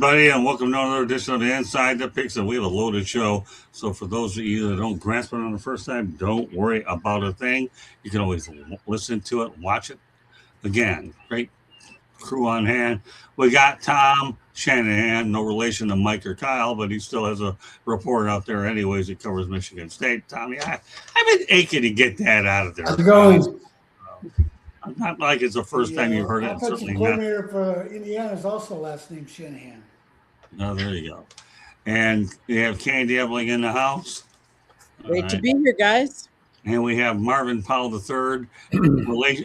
everybody, and welcome to another edition of the Inside the Picks. And we have a loaded show. So, for those of you that don't grasp it on the first time, don't worry about a thing. You can always listen to it, watch it again. Great crew on hand. We got Tom Shanahan, no relation to Mike or Kyle, but he still has a report out there, anyways. He covers Michigan State. Tommy, I've been aching to get that out of there. How's it going? Not like it's the first time you've heard it. Offensive coordinator for Indiana is also last name Shanahan. Oh, there you go. And we have Candy Ebling in the house. Great to be here, guys. And we have Marvin Powell III.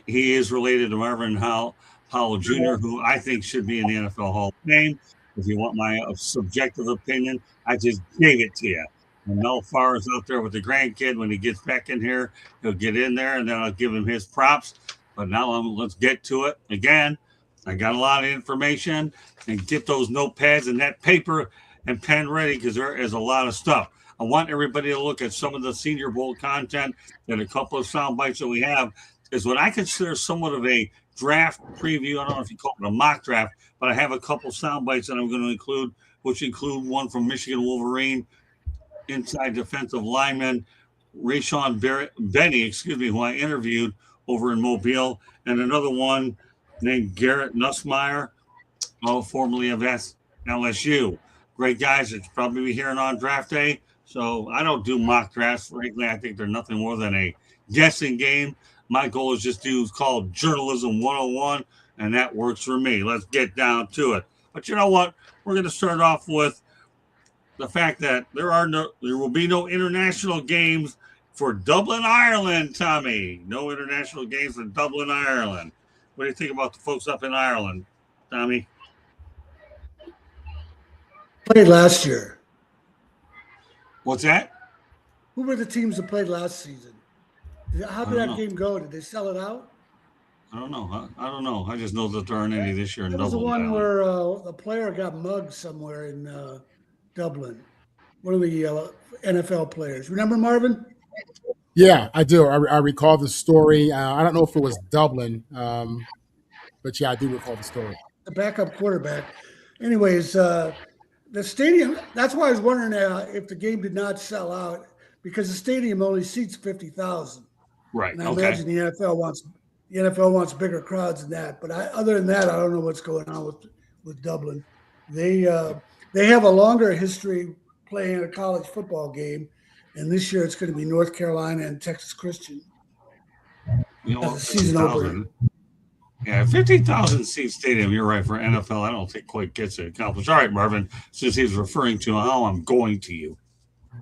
He is related to Marvin Powell Jr., who I think should be in the NFL Hall of Fame. If you want my subjective opinion, I just gave it to you. And Mel Farr is out there with the grandkid. When he gets back in here, he'll get in there, and then I'll give him his props. But now let's get to it. Again, I got a lot of information, and get those notepads and that paper and pen ready because there is a lot of stuff. I want everybody to look at some of the Senior Bowl content and a couple of sound bites that we have is what I consider somewhat of a draft preview. I don't know if you call it a mock draft, but I have a couple sound bites that I'm going to include, which include one from Michigan Wolverine, inside defensive lineman, Rayshon Benny, who I interviewed over in Mobile, and another one named Garrett Nussmeier, formerly of LSU. Great guys that you'll probably be hearing on draft day. So I don't do mock drafts. Frankly, I think they're nothing more than a guessing game. My goal is just to call journalism 101, and that works for me. Let's get down to it. But you know what? We're going to start off with the fact that there will be no international games for Dublin, Ireland, Tommy. No international games for Dublin, Ireland. What do you think about the folks up in Ireland, Tommy? Played last year. What's that? Who were the teams that played last season? How did that game go? Did they sell it out? I don't know. I just know that there aren't any this year in Dublin. There was the one where the player got mugged somewhere in Dublin. One of the NFL players. Remember, Marvin? Yeah, I do. I recall the story. I don't know if it was Dublin, but yeah, I do recall the story. The backup quarterback. Anyways, the stadium, that's why I was wondering if the game did not sell out, because the stadium only seats 50,000. Right. And I imagine the NFL wants bigger crowds than that. But other than that, I don't know what's going on with Dublin. They have a longer history playing a college football game. And this year it's going to be North Carolina and Texas Christian. The season opener. Yeah, 50,000 seat stadium. You're right, for NFL. I don't think quite gets it accomplished. All right, Marvin. Since he's referring to how I'm going to you.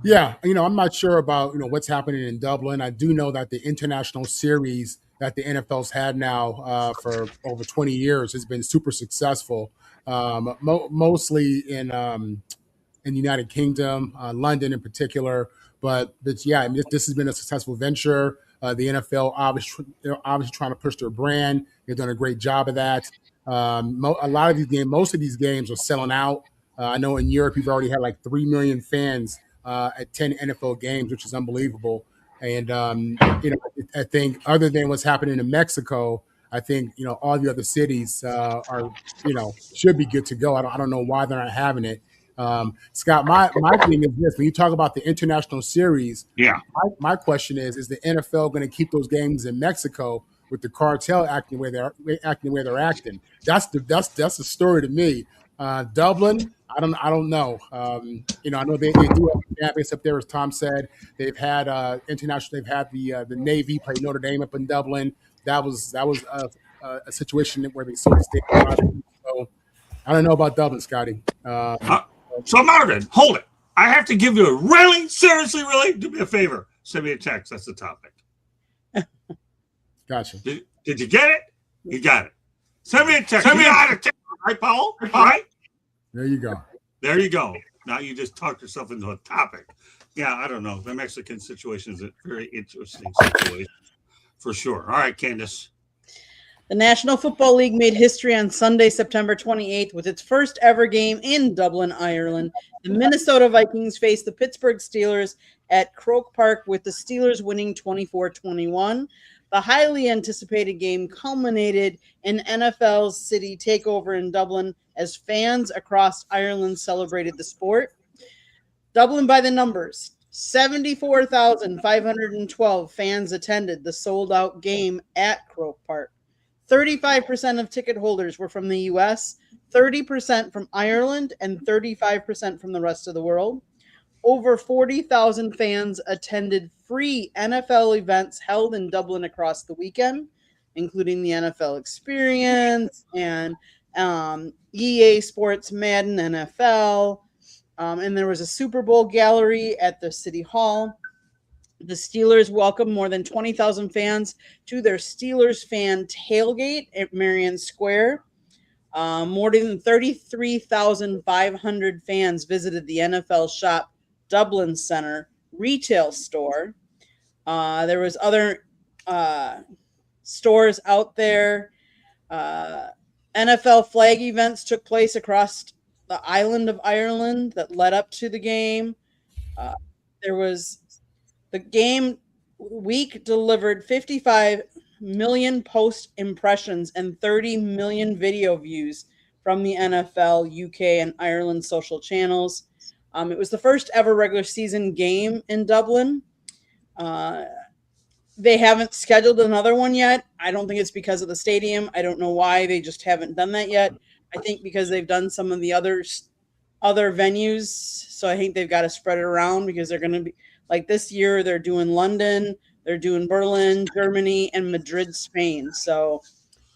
Yeah, I'm not sure about what's happening in Dublin. I do know that the international series that the NFL's had now for over 20 years has been super successful. Mostly in the United Kingdom, London in particular. But yeah, this has been a successful venture. The NFL obviously trying to push their brand. They've done a great job of that. A lot of these games, most of these games are selling out. I know in Europe you've already had like 3 million fans at 10 NFL games, which is unbelievable. And I think other than what's happening in Mexico, I think all the other cities are should be good to go. I don't know why they're not having it. Scott, my thing is this: when you talk about the international series, my question is the NFL going to keep those games in Mexico with the cartel acting the way they're acting? That's the story to me. Dublin, I don't know. I know they do have a fan base up there, as Tom said. They've had international. They've had the Navy play Notre Dame up in Dublin. That was a situation where they sold the stadium. So I don't know about Dublin, Scotty. So Marvin, hold it. I have to give you seriously, do me a favor. Send me a text. That's the topic. Gotcha. Did you get it? You got it. Send me a text. Send me a text. Right, Paul? All right. There you go. There you go. Now you just talked yourself into a topic. Yeah, I don't know. The Mexican situation is a very interesting situation for sure. All right, Candace. The National Football League made history on Sunday, September 28th, with its first ever game in Dublin, Ireland. The Minnesota Vikings faced the Pittsburgh Steelers at Croke Park, with the Steelers winning 24-21. The highly anticipated game culminated in NFL's city takeover in Dublin as fans across Ireland celebrated the sport. Dublin by the numbers. 74,512 fans attended the sold-out game at Croke Park. 35% of ticket holders were from the US, 30% from Ireland, and 35% from the rest of the world. Over 40,000 fans attended free NFL events held in Dublin across the weekend, including the NFL Experience and EA Sports Madden NFL. And there was a Super Bowl gallery at the City Hall. The Steelers welcomed more than 20,000 fans to their Steelers fan tailgate at Marion Square. More than 33,500 fans visited the NFL Shop Dublin Center retail store. There was other stores out there. NFL flag events took place across the island of Ireland that led up to the game. There was the game week delivered 55 million post impressions and 30 million video views from the NFL, UK, and Ireland social channels. It was the first ever regular season game in Dublin. They haven't scheduled another one yet. I don't think it's because of the stadium. I don't know why they just haven't done that yet. I think because they've done some of the other venues, so I think they've got to spread it around because they're going to be like this year. They're doing London, they're doing Berlin, Germany, and Madrid, Spain. So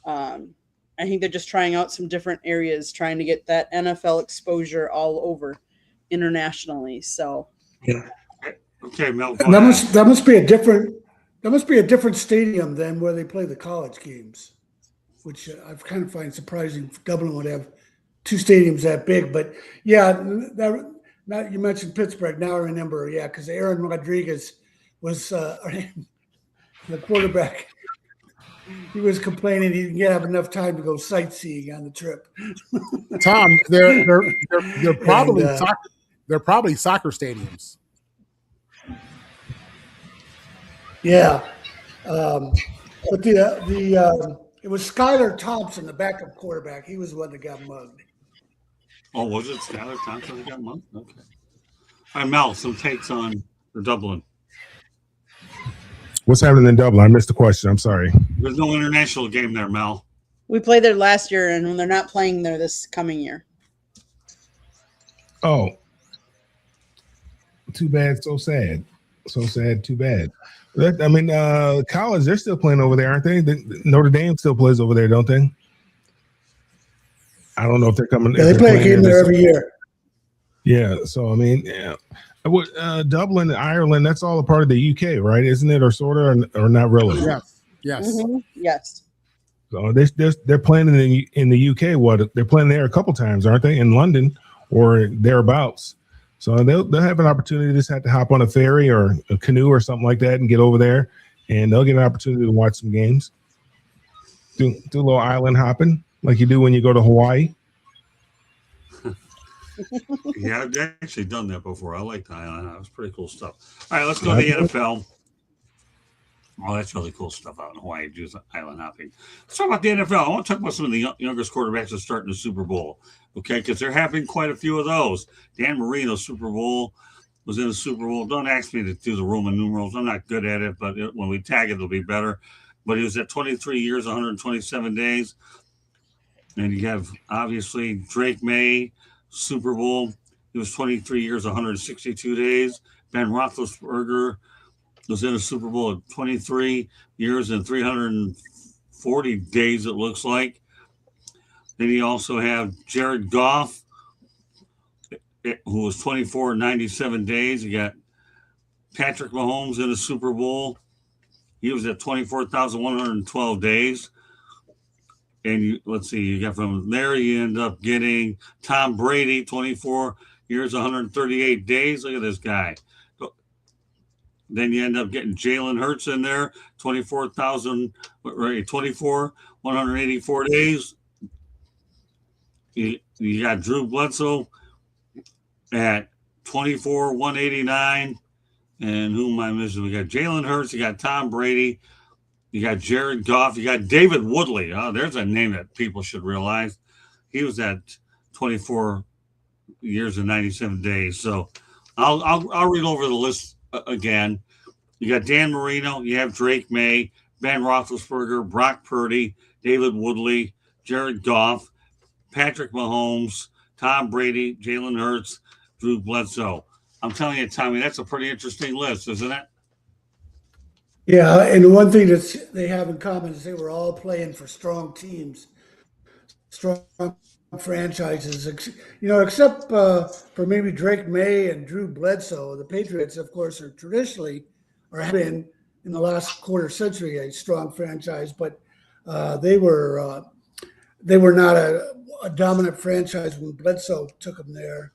I think they're just trying out some different areas, trying to get that NFL exposure all over internationally. So yeah, okay, Mel. That must be a different stadium than where they play the college games, which I kind of find surprising. Dublin would have two stadiums that big, but yeah, now you mentioned Pittsburgh. Now I remember, yeah, because Aaron Rodriguez was the quarterback. He was complaining he didn't have enough time to go sightseeing on the trip. Tom, they're probably they're probably soccer stadiums. Yeah, but it was Skylar Thompson, the backup quarterback. He was the one that got mugged. Oh, was it Skylar Thompson that got mugged? Okay. All right, Mel, some takes on the Dublin. What's happening in Dublin? I missed the question. I'm sorry. There's no international game there, Mel. we played there last year, and they're not playing there this coming year. Oh, too bad. So sad. So sad. Too bad. I mean, college, they're still playing over there, aren't they? Notre Dame still plays over there, don't they? I don't know if they're coming. Yeah, they play a game there every year. Yeah. So, I mean, yeah. Dublin, Ireland, that's all a part of the UK, right? Isn't it? Or sort of, or not really? Yes. Yes. Mm-hmm. Yes. So they're playing in the UK. What? They're playing there a couple times, aren't they? In London or thereabouts. So they'll have an opportunity to just have to hop on a ferry or a canoe or something like that and get over there, and they'll get an opportunity to watch some games. Do a little island hopping like you do when you go to Hawaii. Yeah, I've actually done that before. I like the island. That was pretty cool stuff. All right, let's go to the NFL. Oh, that's really cool stuff out in Hawaii, just island hopping. Let's talk about the NFL. I want to talk about some of the youngest quarterbacks that start in the Super Bowl, okay? Because there have been quite a few of those. Dan Marino, Super Bowl, was in the Super Bowl. Don't ask me to do the Roman numerals. I'm not good at it, but when we tag it, it'll be better. But he was at 23 years, 127 days. And you have, obviously, Drake May, Super Bowl. He was 23 years, 162 days. Ben Roethlisberger was in a Super Bowl at 23 years and 340 days, it looks like. Then you also have Jared Goff, who was 24 and 97 days. You got Patrick Mahomes in a Super Bowl. He was at 24,112 days. And let's see, you got from there, you end up getting Tom Brady, 24 years, 138 days. Look at this guy. Then you end up getting Jalen Hurts in there, 184 days. You got Drew Bledsoe at 24, 189. And who am I missing? We got Jalen Hurts, you got Tom Brady, You got Jared Goff. You got David Woodley. Oh, there's a name that people should realize. He was at 24 years and 97 days. So I'll read over the list again. You got Dan Marino. You have Drake May, Ben Roethlisberger, Brock Purdy, David Woodley, Jared Goff, Patrick Mahomes, Tom Brady, Jalen Hurts, Drew Bledsoe. I'm telling you, Tommy, that's a pretty interesting list, isn't it? Yeah, and the one thing that they have in common is they were all playing for strong teams, strong franchises. Except for maybe Drake May and Drew Bledsoe. The Patriots, of course, are traditionally or have been in the last quarter century a strong franchise, but they were not a dominant franchise when Bledsoe took them there,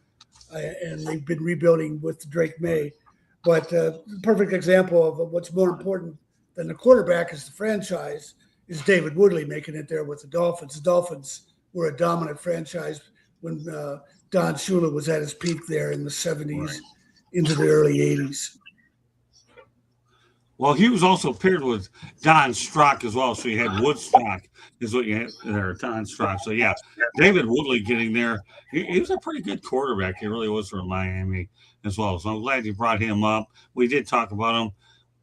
and they've been rebuilding with Drake May. But the perfect example of what's more important than the quarterback is the franchise is David Woodley making it there with the Dolphins. The Dolphins were a dominant franchise when Don Shula was at his peak there in the 70s into the early 80s. Well, he was also paired with Don Strock as well. So you had Woodstock is what you had there, Don Strock. So, yeah, David Woodley getting there. He was a pretty good quarterback. He really was for Miami as well. So I'm glad you brought him up. We did talk about him.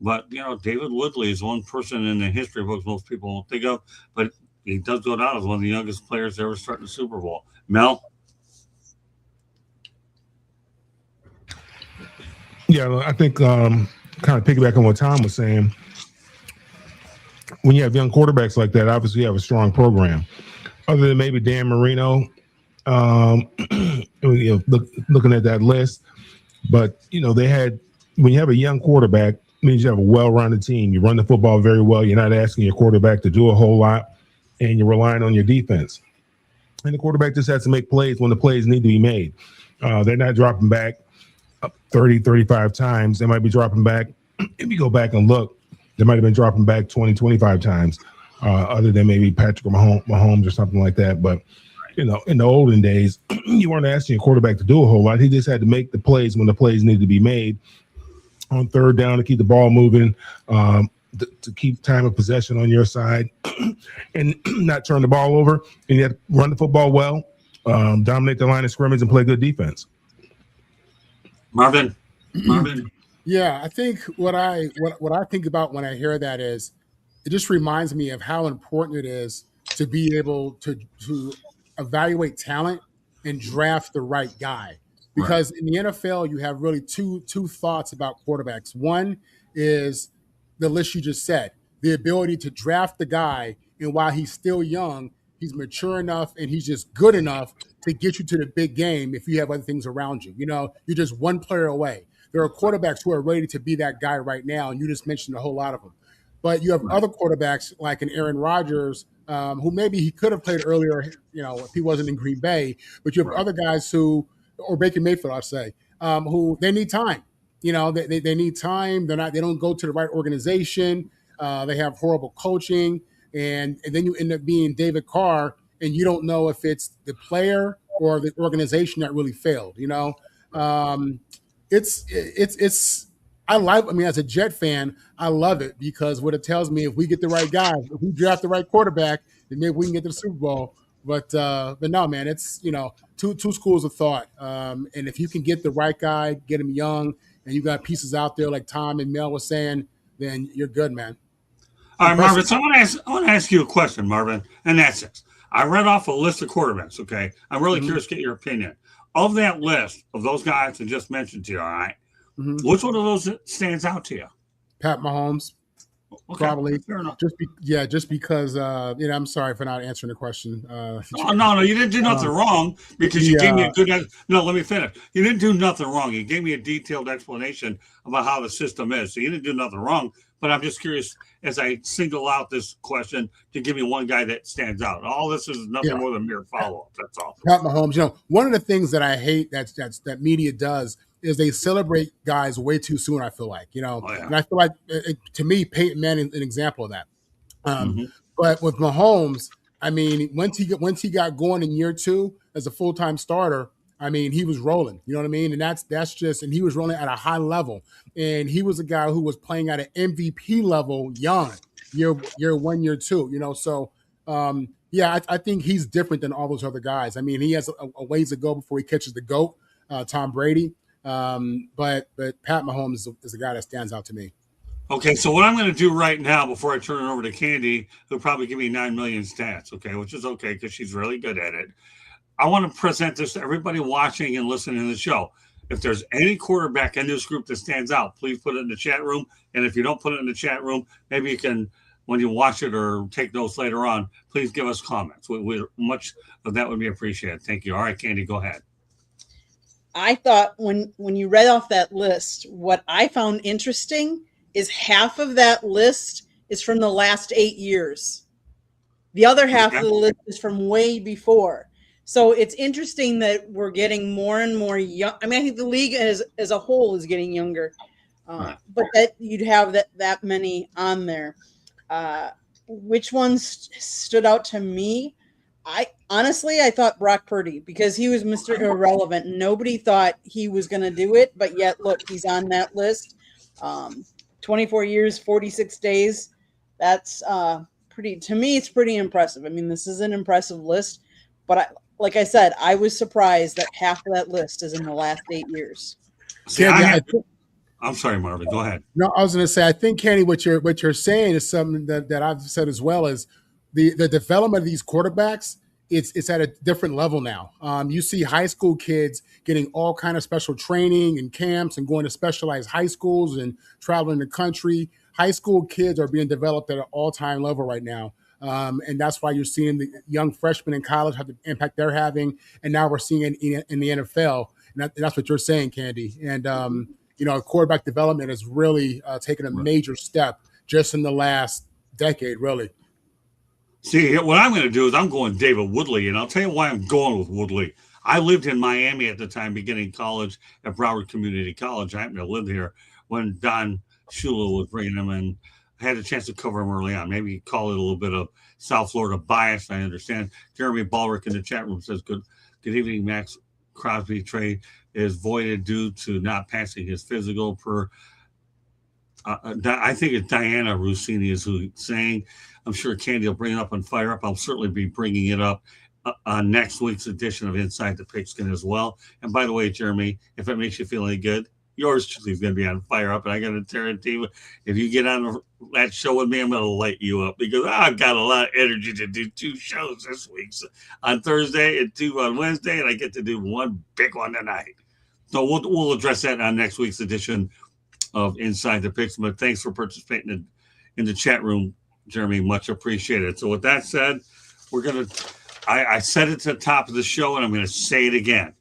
But, David Woodley is one person in the history books most people won't think of. But he does go down as one of the youngest players to ever start in the Super Bowl. Mel? Yeah, I think kind of piggyback on what Tom was saying. When you have young quarterbacks like that, obviously you have a strong program. Other than maybe Dan Marino, looking at that list, but they had when you have a young quarterback, it means you have a well-rounded team. You run the football very well. You're not asking your quarterback to do a whole lot, and you're relying on your defense. And the quarterback just has to make plays when the plays need to be made. They're not dropping back 30, 35 times. They might be dropping back. If you go back and look, they might have been dropping back 20, 25 times, other than maybe Patrick Mahomes or something like that. But, in the olden days, you weren't asking your quarterback to do a whole lot. He just had to make the plays when the plays needed to be made on third down to keep the ball moving, to keep time of possession on your side and not turn the ball over. And you had to run the football well, dominate the line of scrimmage, and play good defense. Marvin? Yeah, I think what I think about when I hear that is it just reminds me of how important it is to be able to evaluate talent and draft the right guy. Because in the NFL, you have really two thoughts about quarterbacks. One is the list you just said, the ability to draft the guy, and while he's still young, he's mature enough and he's just good enough to get you to the big game if you have other things around you. You're just one player away. There are quarterbacks who are ready to be that guy right now, and you just mentioned a whole lot of them. But you have other quarterbacks like an Aaron Rodgers, who maybe he could have played earlier, if he wasn't in Green Bay. But you have other guys or Baker Mayfield, I'll say, who they need time. They need time. They don't go to the right organization. They have horrible coaching, and then you end up being David Carr, and you don't know if it's the player or the organization that really failed. As a Jet fan, I love it because what it tells me, if we get the right guy, if we draft the right quarterback, then maybe we can get to the Super Bowl. But no, man, it's two schools of thought. And if you can get the right guy, get him young, and you got pieces out there like Tom and Mel was saying, then you're good, man. All right, Marvin. So I want to ask you a question, Marvin, and that's this. I read off a list of quarterbacks. Okay, I'm really curious to get your opinion of that list of those guys I just mentioned to you. All right. Which one of those stands out to you? Pat Mahomes, probably. Fair enough. Just because. I'm sorry for not answering the question. No, you didn't do nothing wrong because you gave me a good. No, let me finish. You didn't do nothing wrong. You gave me a detailed explanation about how the system is. So you didn't do nothing wrong. But I'm just curious as I single out this question to give me one guy that stands out. All this is nothing more than mere follow-up. That's all. Pat Mahomes. One of the things that I hate that media does is they celebrate guys way too soon. I feel like, and I feel like to me, Peyton Manning is an example of that. But with Mahomes, once he got going in year 2 as a full-time starter, he was rolling. You know what I mean? And and he was rolling at a high level. And he was a guy who was playing at an MVP level young. year one, year two. So yeah, I think he's different than all those other guys. I mean, he has a ways to go before he catches the GOAT, Tom Brady. But Pat Mahomes is a guy that stands out to me. Okay, so what I'm going to do right now before I turn it over to Candy, who'll probably give me 9 million stats, okay, which is okay because she's really good at it. I want to present this to everybody watching and listening to the show. If there's any quarterback in this group that stands out, please put it in the chat room. And if you don't put it in the chat room, maybe you can, when you watch it or take notes later on, please give us comments. Much of that would be appreciated. Thank you. All right, Candy, go ahead. I thought when you read off that list, what I found interesting is half of that list is from the last 8 years. The other half of the list is from way before. So it's interesting that we're getting more and more young. I mean, I think the league as a whole is getting younger, but that you'd have that many on there. Which ones stood out to me? I thought Brock Purdy, because he was Mr. Irrelevant. Nobody thought he was going to do it, but yet look, he's on that list. 24 years, 46 days. That's pretty. To me, it's pretty impressive. I mean, this is an impressive list, but like I said, I was surprised that half of that list is in the last 8 years. See, I'm sorry, Marvin. Go ahead. No, I was going to say, I think, Kenny, what you're saying is something that I've said as well, is the development of these quarterbacks. It's at a different level now. You see high school kids getting all kind of special training and camps and going to specialized high schools and traveling the country. High school kids are being developed at an all-time level right now. And that's why you're seeing the young freshmen in college have the impact they're having. And now we're seeing it in the NFL. And that's what you're saying, Candy. And, quarterback development has really taken a major step just in the last decade, really. See, what I'm going to do is I'm going David Woodley, and I'll tell you why I'm going with Woodley. I lived in Miami at the time, beginning college at Broward Community College. I happened to live here when Don Shula was bringing him in. I had a chance to cover him early on. Maybe you call it a little bit of South Florida bias. I understand. Jeremy Ballrick in the chat room says, good evening, Max. Crosby trade is voided due to not passing his physical per. I think it's Diana Rossini is who's saying. I'm sure Candy will bring it up and fire up. I'll certainly be bringing it up on next week's edition of Inside the Pigskin as well. And by the way, Jeremy, if it makes you feel any good, yours truly is going to be on fire up. And I got to guarantee you, if you get on that show with me, I'm going to light you up because I've got a lot of energy to do 2 shows this week. So on Thursday and 2 on Wednesday, and I get to do one big one tonight. So we'll address that on next week's edition of Inside the Pigskin. But thanks for participating in the chat room, Jeremy. Much appreciated. So with that said, I said it to the top of the show, and I'm going to say it again.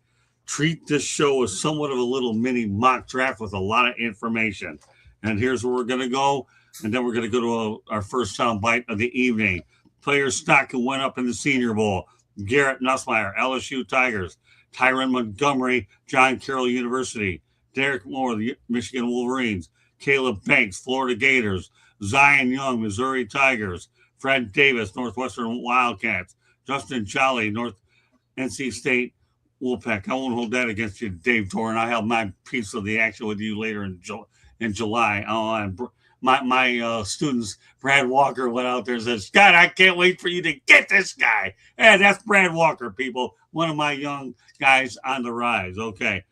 Treat this show as somewhat of a little mini mock draft with a lot of information. And here's where we're going to go. And then we're going to go to our first sound bite of the evening. Player stock who went up in the Senior Bowl. Garrett Nussmeier, LSU Tigers. Tyron Montgomery, John Carroll University. Derek Moore, the Michigan Wolverines. Caleb Banks, Florida Gators. Zion Young, Missouri Tigers. Fred Davis, Northwestern Wildcats. Justin Jolly, North NC State Wolfpack. I won't hold that against you, Dave Torn. I have my piece of the action with you later in July. Oh, and my students, Brad Walker, went out there and said, Scott, I can't wait for you to get this guy. And that's Brad Walker, people. One of my young guys on the rise. Okay.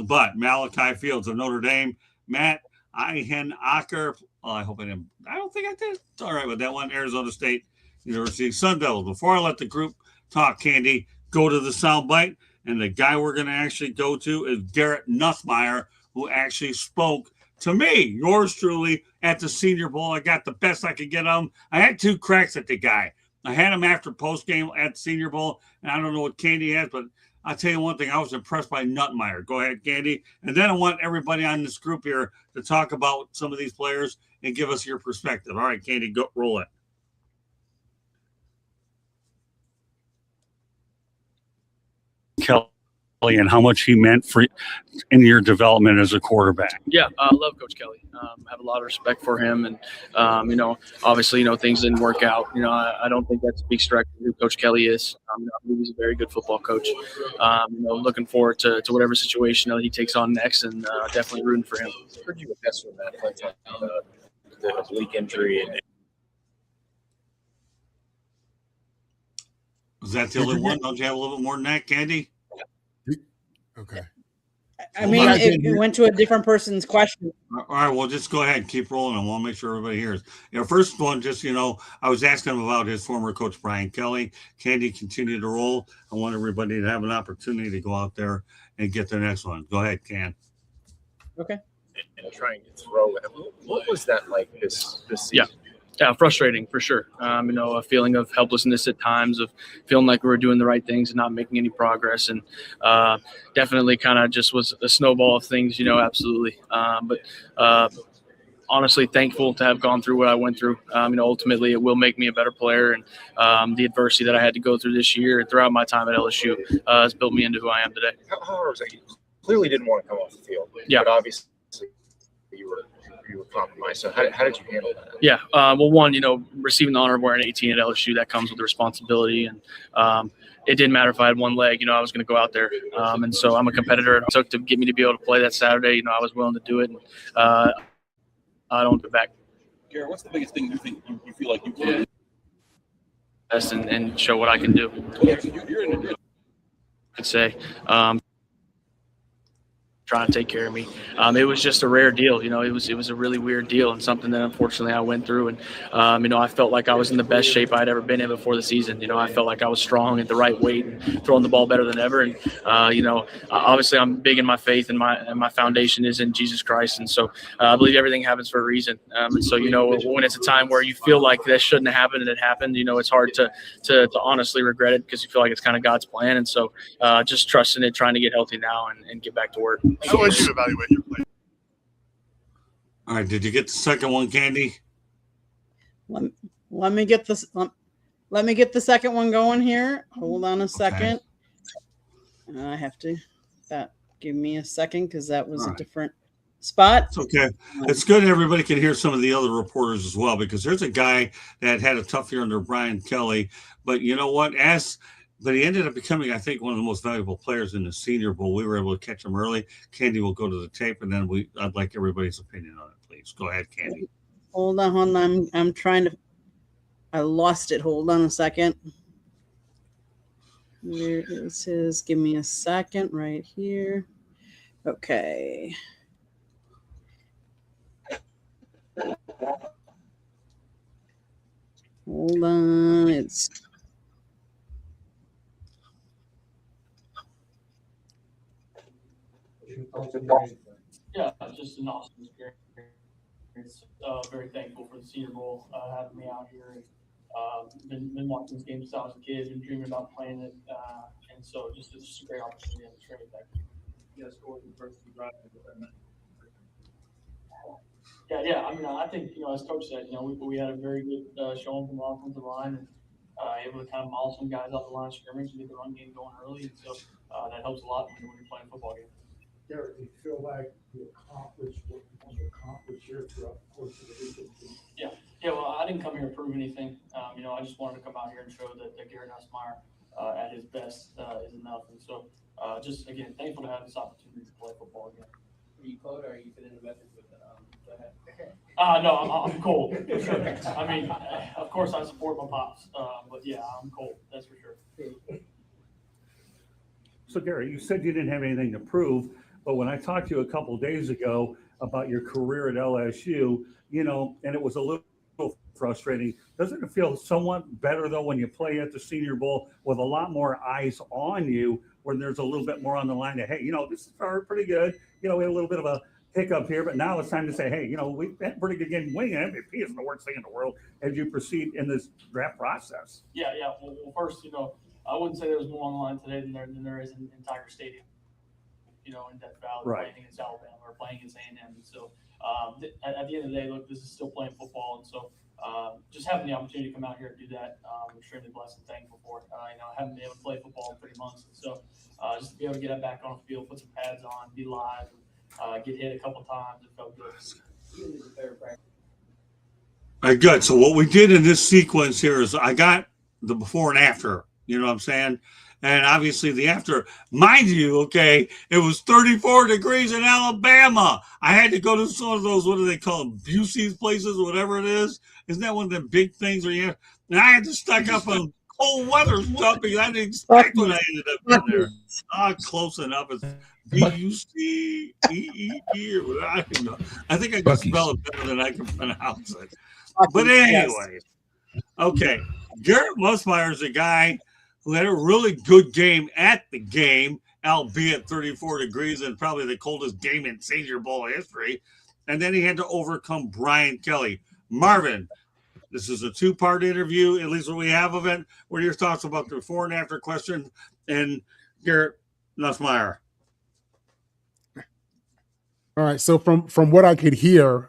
But Malachi Fields of Notre Dame, Matt Ihenacker. Oh, I hope I didn't. I don't think I did. It's all right with that one. Arizona State University Sun Devils. Before I let the group talk, Candy, go to the soundbite. And the guy we're going to actually go to is Garrett Nussmeier, who actually spoke to me, yours truly, at the Senior Bowl. I got the best I could get of him. I had 2 cracks at the guy. I had him after post-game at the Senior Bowl, and I don't know what Candy has, but I'll tell you one thing. I was impressed by Nussmeier. Go ahead, Candy. And then I want everybody on this group here to talk about some of these players and give us your perspective. All right, Candy, go roll it. Kelly and how much he meant for in your development as a quarterback. Yeah, I love Coach Kelly. I have a lot of respect for him, and obviously, things didn't work out. I don't think that's a big strike who Coach Kelly is. I believe he's a very good football coach. Looking forward to whatever situation that he takes on next, and definitely rooting for him. Heard you attest with that, the oblique injury and Was that the only one? Don't you have a little bit more than that, Candy? Okay. I mean, it went to a different person's question. All right, well, just go ahead, keep rolling. I want to make sure everybody hears. First one, just I was asking him about his former coach Brian Kelly. Candy, continue to roll. I want everybody to have an opportunity to go out there and get the next one. Go ahead, Can. Okay. And trying to throw. What was that like this season? Yeah, frustrating for sure. A feeling of helplessness at times, of feeling like we were doing the right things and not making any progress, and definitely kind of just was a snowball of things. Absolutely. But honestly, thankful to have gone through what I went through. Ultimately, it will make me a better player, and the adversity that I had to go through this year and throughout my time at LSU has built me into who I am today. How hard was that? You clearly didn't want to come off the field. Yeah. But obviously, you were compromised. So how did you handle that? Yeah. Well, one, receiving the honor of wearing 18 at LSU, that comes with the responsibility. And it didn't matter if I had one leg, I was going to go out there. And so I'm a competitor. It took to get me to be able to play that Saturday. I was willing to do it. And I don't go back. Garrett, what's the biggest thing you think you feel like you can do? And show what I can do. You're in a, I could say. Trying to take care of me. It was just a rare deal. It was a really weird deal and something that unfortunately I went through. And, I felt like I was in the best shape I'd ever been in before the season. I felt like I was strong at the right weight and throwing the ball better than ever. And, obviously I'm big in my faith, and my foundation is in Jesus Christ. And so I believe everything happens for a reason. And so, when it's a time where you feel like that shouldn't have happened and it happened, it's hard to honestly regret it, because you feel like it's kind of God's plan. And so just trusting it, trying to get healthy now and get back to work. how would you evaluate your play? All right, did you get the second one, Candy? Let me get this. Let me get the second one going here. Hold on a second. Okay. I have to. Give me a second, because that was a different spot. It's okay. It's good everybody can hear some of the other reporters as well, because there's a guy that had a tough year under Brian Kelly, but you know what? But he ended up becoming, I think, one of the most valuable players in the Senior Bowl. We were able to catch him early. Candy will go to the tape, and then I'd like everybody's opinion on it, please. Go ahead, Candy. Hold on. I'm trying to. I lost it. Hold on a second. Where is his? Give me a second. Right here. Okay. Hold on. It's. Yeah, just an awesome experience. Very thankful for the Senior Bowl having me out here. And been watching this game since I was a kid, been dreaming about playing it, and so just a great opportunity. I'm extremely thankful. Yeah, scored the first two drives. Yeah. I mean, I think as Coach said, we had a very good showing from the offensive line, and able to kind of maul some guys off the line of scrimmage and get the run game going early, and so that helps a lot when you're playing a football game. Derek, do you feel like you accomplished what you want to accomplish here throughout the course of the weekend? Yeah, well, I didn't come here to prove anything. I just wanted to come out here and show that Garrett Nussmeier at his best is enough. And so just, again, thankful to have this opportunity to play football again. Are you cold, or are you feeling the message with go ahead? No, I'm cold, for sure. I mean, of course I support my pops, but yeah, I'm cold, that's for sure. So, Gary, you said you didn't have anything to prove, but when I talked to you a couple of days ago about your career at LSU, and it was a little frustrating. Doesn't it feel somewhat better, though, when you play at the Senior Bowl with a lot more eyes on you, when there's a little bit more on the line that, hey, this is pretty good. We had a little bit of a hiccup here, but now it's time to say, hey, we've had a pretty good game. Winning an MVP isn't the worst thing in the world as you proceed in this draft process. Yeah. Well, first, I wouldn't say there was more on the line today than there is in Tiger Stadium. In Death Valley, right. Playing against Alabama or playing against A&M. And so at the end of the day, look, this is still playing football. And so just having the opportunity to come out here and do that, I'm extremely blessed and thankful for it. I haven't been able to play football in 3 months. And so just to be able to get back on the field, put some pads on, be live, and, get hit a couple times, it felt good. All right, good. So what we did in this sequence here is I got the before and after, you know what I'm saying? And obviously the after, mind you, okay, it was 34 degrees in Alabama. I had to go to some of those, what do they call them, Busey's places, whatever it is. Isn't that one of the big things where you have, and I had to stock up on cold weather stuff because I didn't expect when I ended up in there. Close enough. It's B-U-C-E-E-E. I don't know. I think I can spell it better than I can pronounce it. But anyways, okay. Garrett Musmeyer is a guy who had a really good game at the game, albeit 34 degrees and probably the coldest game in Senior Bowl history. And then he had to overcome Brian Kelly. Marvin, this is a two-part interview, at least what we have of it. What are your thoughts about the before and after question and Garrett Nussmeier? All right. So from what I could hear,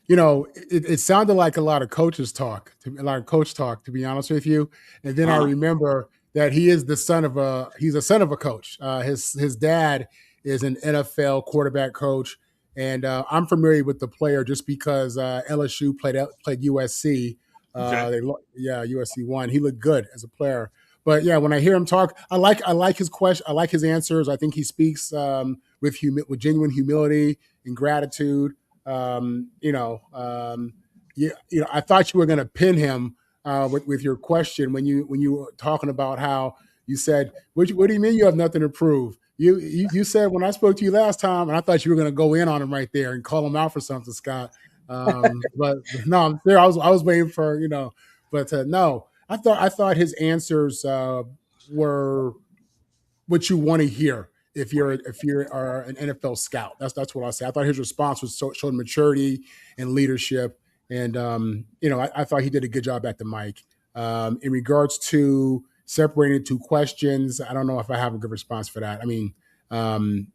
it sounded like a lot of coach talk, to be honest with you. And then I remember that he's a son of a coach. His dad is an NFL quarterback coach. And I'm familiar with the player just because LSU played USC. USC won. He looked good as a player. But yeah, when I hear him talk, I like his question. I like his answers. I think he speaks with genuine humility and gratitude. I thought you were going to pin him with your question when you were talking about how you said, what do you mean you have nothing to prove? You said when I spoke to you last time, and I thought you were going to go in on him right there and call him out for something, Scott. But no, I'm there. I was waiting for but no, I thought his answers were what you want to hear if you're an NFL scout. That's what I say. I thought his response showed maturity and leadership, and I thought he did a good job at the mic. In regards to separating two questions, I don't know if I have a good response for that. I mean, I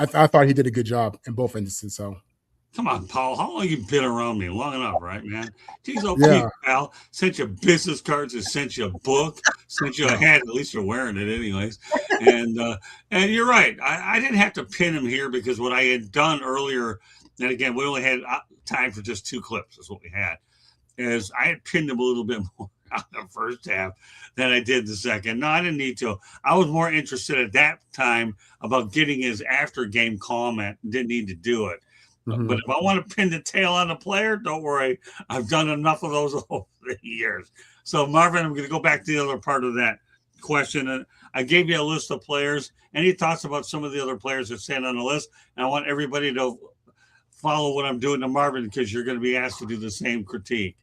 thought he did a good job in both instances. So. Come on, Paul. How long you been around me? Long enough, right, man? He's okay, pal. Sent you business cards, and sent you a book, sent you a hat. At least you're wearing it, anyways. And you're right. I didn't have to pin him here because what I had done earlier, and again, we only had time for just two clips. Is what we had. Is I had pinned him a little bit more on the first half than I did the second. No, I didn't need to. I was more interested at that time about getting his after game comment. Didn't need to do it. Mm-hmm. But if I want to pin the tail on a player, don't worry. I've done enough of those over the years. So, Marvin, I'm going to go back to the other part of that question. I gave you a list of players. Any thoughts about some of the other players that stand on the list? And I want everybody to follow what I'm doing to Marvin because you're going to be asked to do the same critique.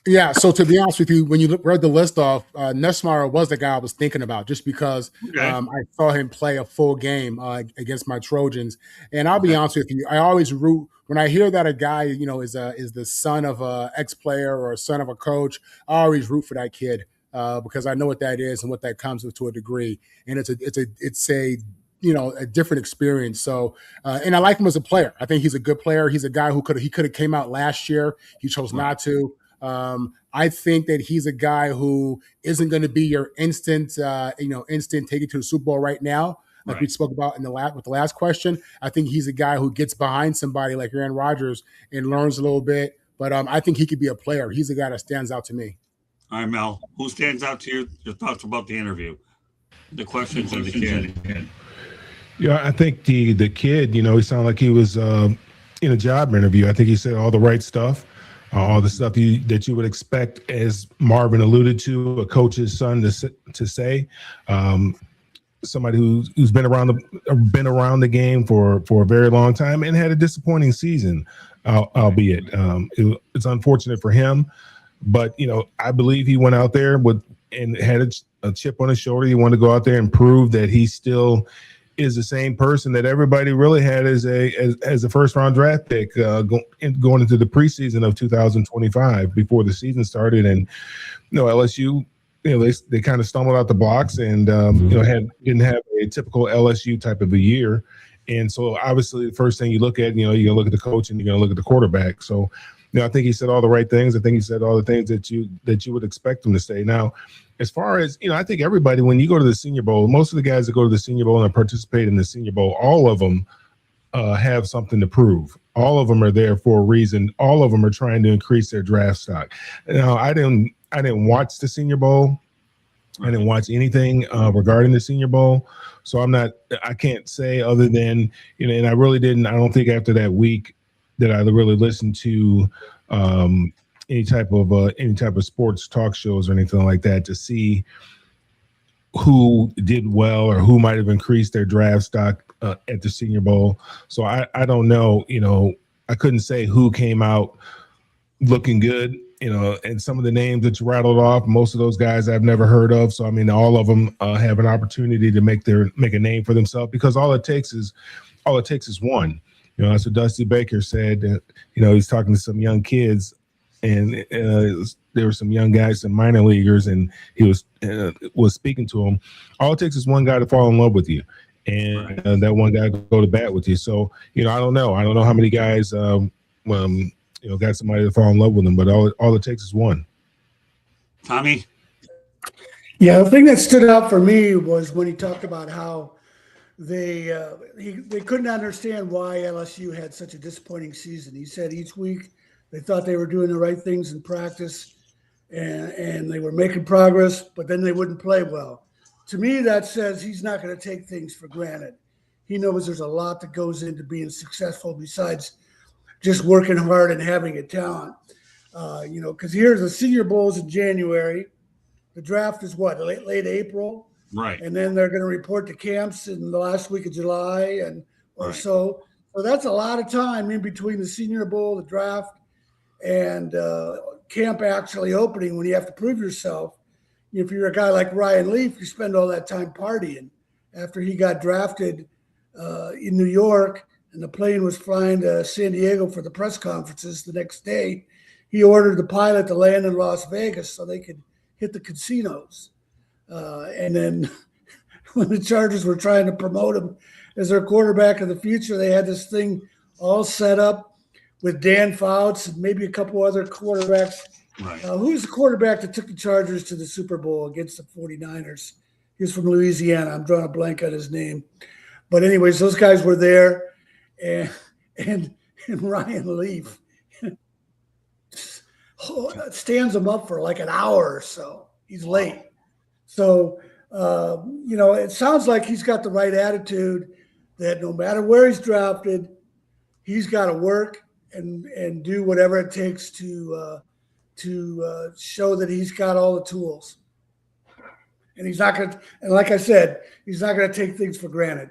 Yeah, so to be honest with you, when you read the list off, Nussmeier was the guy I was thinking about just because I saw him play a full game against my Trojans. And I'll be honest with you, I always root when I hear that a guy, is the son of an ex-player or a son of a coach. I always root for that kid because I know what that is and what that comes with to a degree. And it's a different experience. So, and I like him as a player. I think he's a good player. He's a guy who could have came out last year. He chose not to. I think that he's a guy who isn't going to be your instant take it to the Super Bowl right now, like we spoke about with the last question. I think he's a guy who gets behind somebody like Aaron Rodgers and learns a little bit. But I think he could be a player. He's a guy that stands out to me. All right, Mel, who stands out to you? Your thoughts about the interview, the questions and the kid. Yeah, I think the kid. He sounded like he was in a job interview. I think he said all the right stuff. All the stuff that you would expect, as Marvin alluded to, a coach's son to say. Somebody who's been around the game for a very long time and had a disappointing season, albeit it's unfortunate for him. But I believe he went out there and had a chip on his shoulder. He wanted to go out there and prove that he still is the same person that everybody really had as a first round draft pick going into the preseason of 2025 before the season started. And LSU, they kind of stumbled out the blocks and didn't have a typical LSU type of a year. And so obviously the first thing you look at, you're going to look at the coach and you're going to look at the quarterback. So I think he said all the right things. I think he said all the things that you would expect him to say. Now, as far as, I think everybody, when you go to the Senior Bowl, most of the guys that go to the Senior Bowl and participate in the Senior Bowl, all of them have something to prove. All of them are there for a reason. All of them are trying to increase their draft stock. Now, I didn't watch the Senior Bowl. I didn't watch anything regarding the Senior Bowl. So I can't say other than, and I really didn't, I don't think after that week that I really listened to, any type of sports talk shows or anything like that to see who did well or who might have increased their draft stock at the Senior Bowl. So I don't know. I couldn't say who came out looking good. And some of the names that you rattled off, most of those guys I've never heard of. So I mean, all of them have an opportunity to make a name for themselves, because all it takes is one. That's what Dusty Baker said. He's talking to some young kids, and there were some young guys, some minor leaguers, and he was speaking to them. All it takes is one guy to fall in love with you, and that one guy to go to bat with you. So I don't know. I don't know how many guys got somebody to fall in love with them, but all it takes is one. Tommy? Yeah, the thing that stood out for me was when he talked about how they couldn't understand why LSU had such a disappointing season. He said each week they thought they were doing the right things in practice and they were making progress, but then they wouldn't play well. To me, that says he's not going to take things for granted. He knows there's a lot that goes into being successful besides just working hard and having a talent. Because here's the Senior Bowl's in January. The draft is what, late April? Right. And then they're going to report to camps in the last week of July or so. So that's a lot of time in between the Senior Bowl, the draft, and camp actually opening when you have to prove yourself. If you're a guy like Ryan Leaf, you spend all that time partying. After he got drafted in New York and the plane was flying to San Diego for the press conferences the next day, he ordered the pilot to land in Las Vegas so they could hit the casinos. And then when the Chargers were trying to promote him as their quarterback of the future, they had this thing all set up with Dan Fouts and maybe a couple other quarterbacks. Right. Who's the quarterback that took the Chargers to the Super Bowl against the 49ers? He was from Louisiana. I'm drawing a blank on his name. But anyways, those guys were there. And Ryan Leaf stands him up for like an hour or so. He's late. So, it sounds like he's got the right attitude that no matter where he's drafted, he's got to work and do whatever it takes to show that he's got all the tools. And he's not going to, and like I said, he's not going to take things for granted.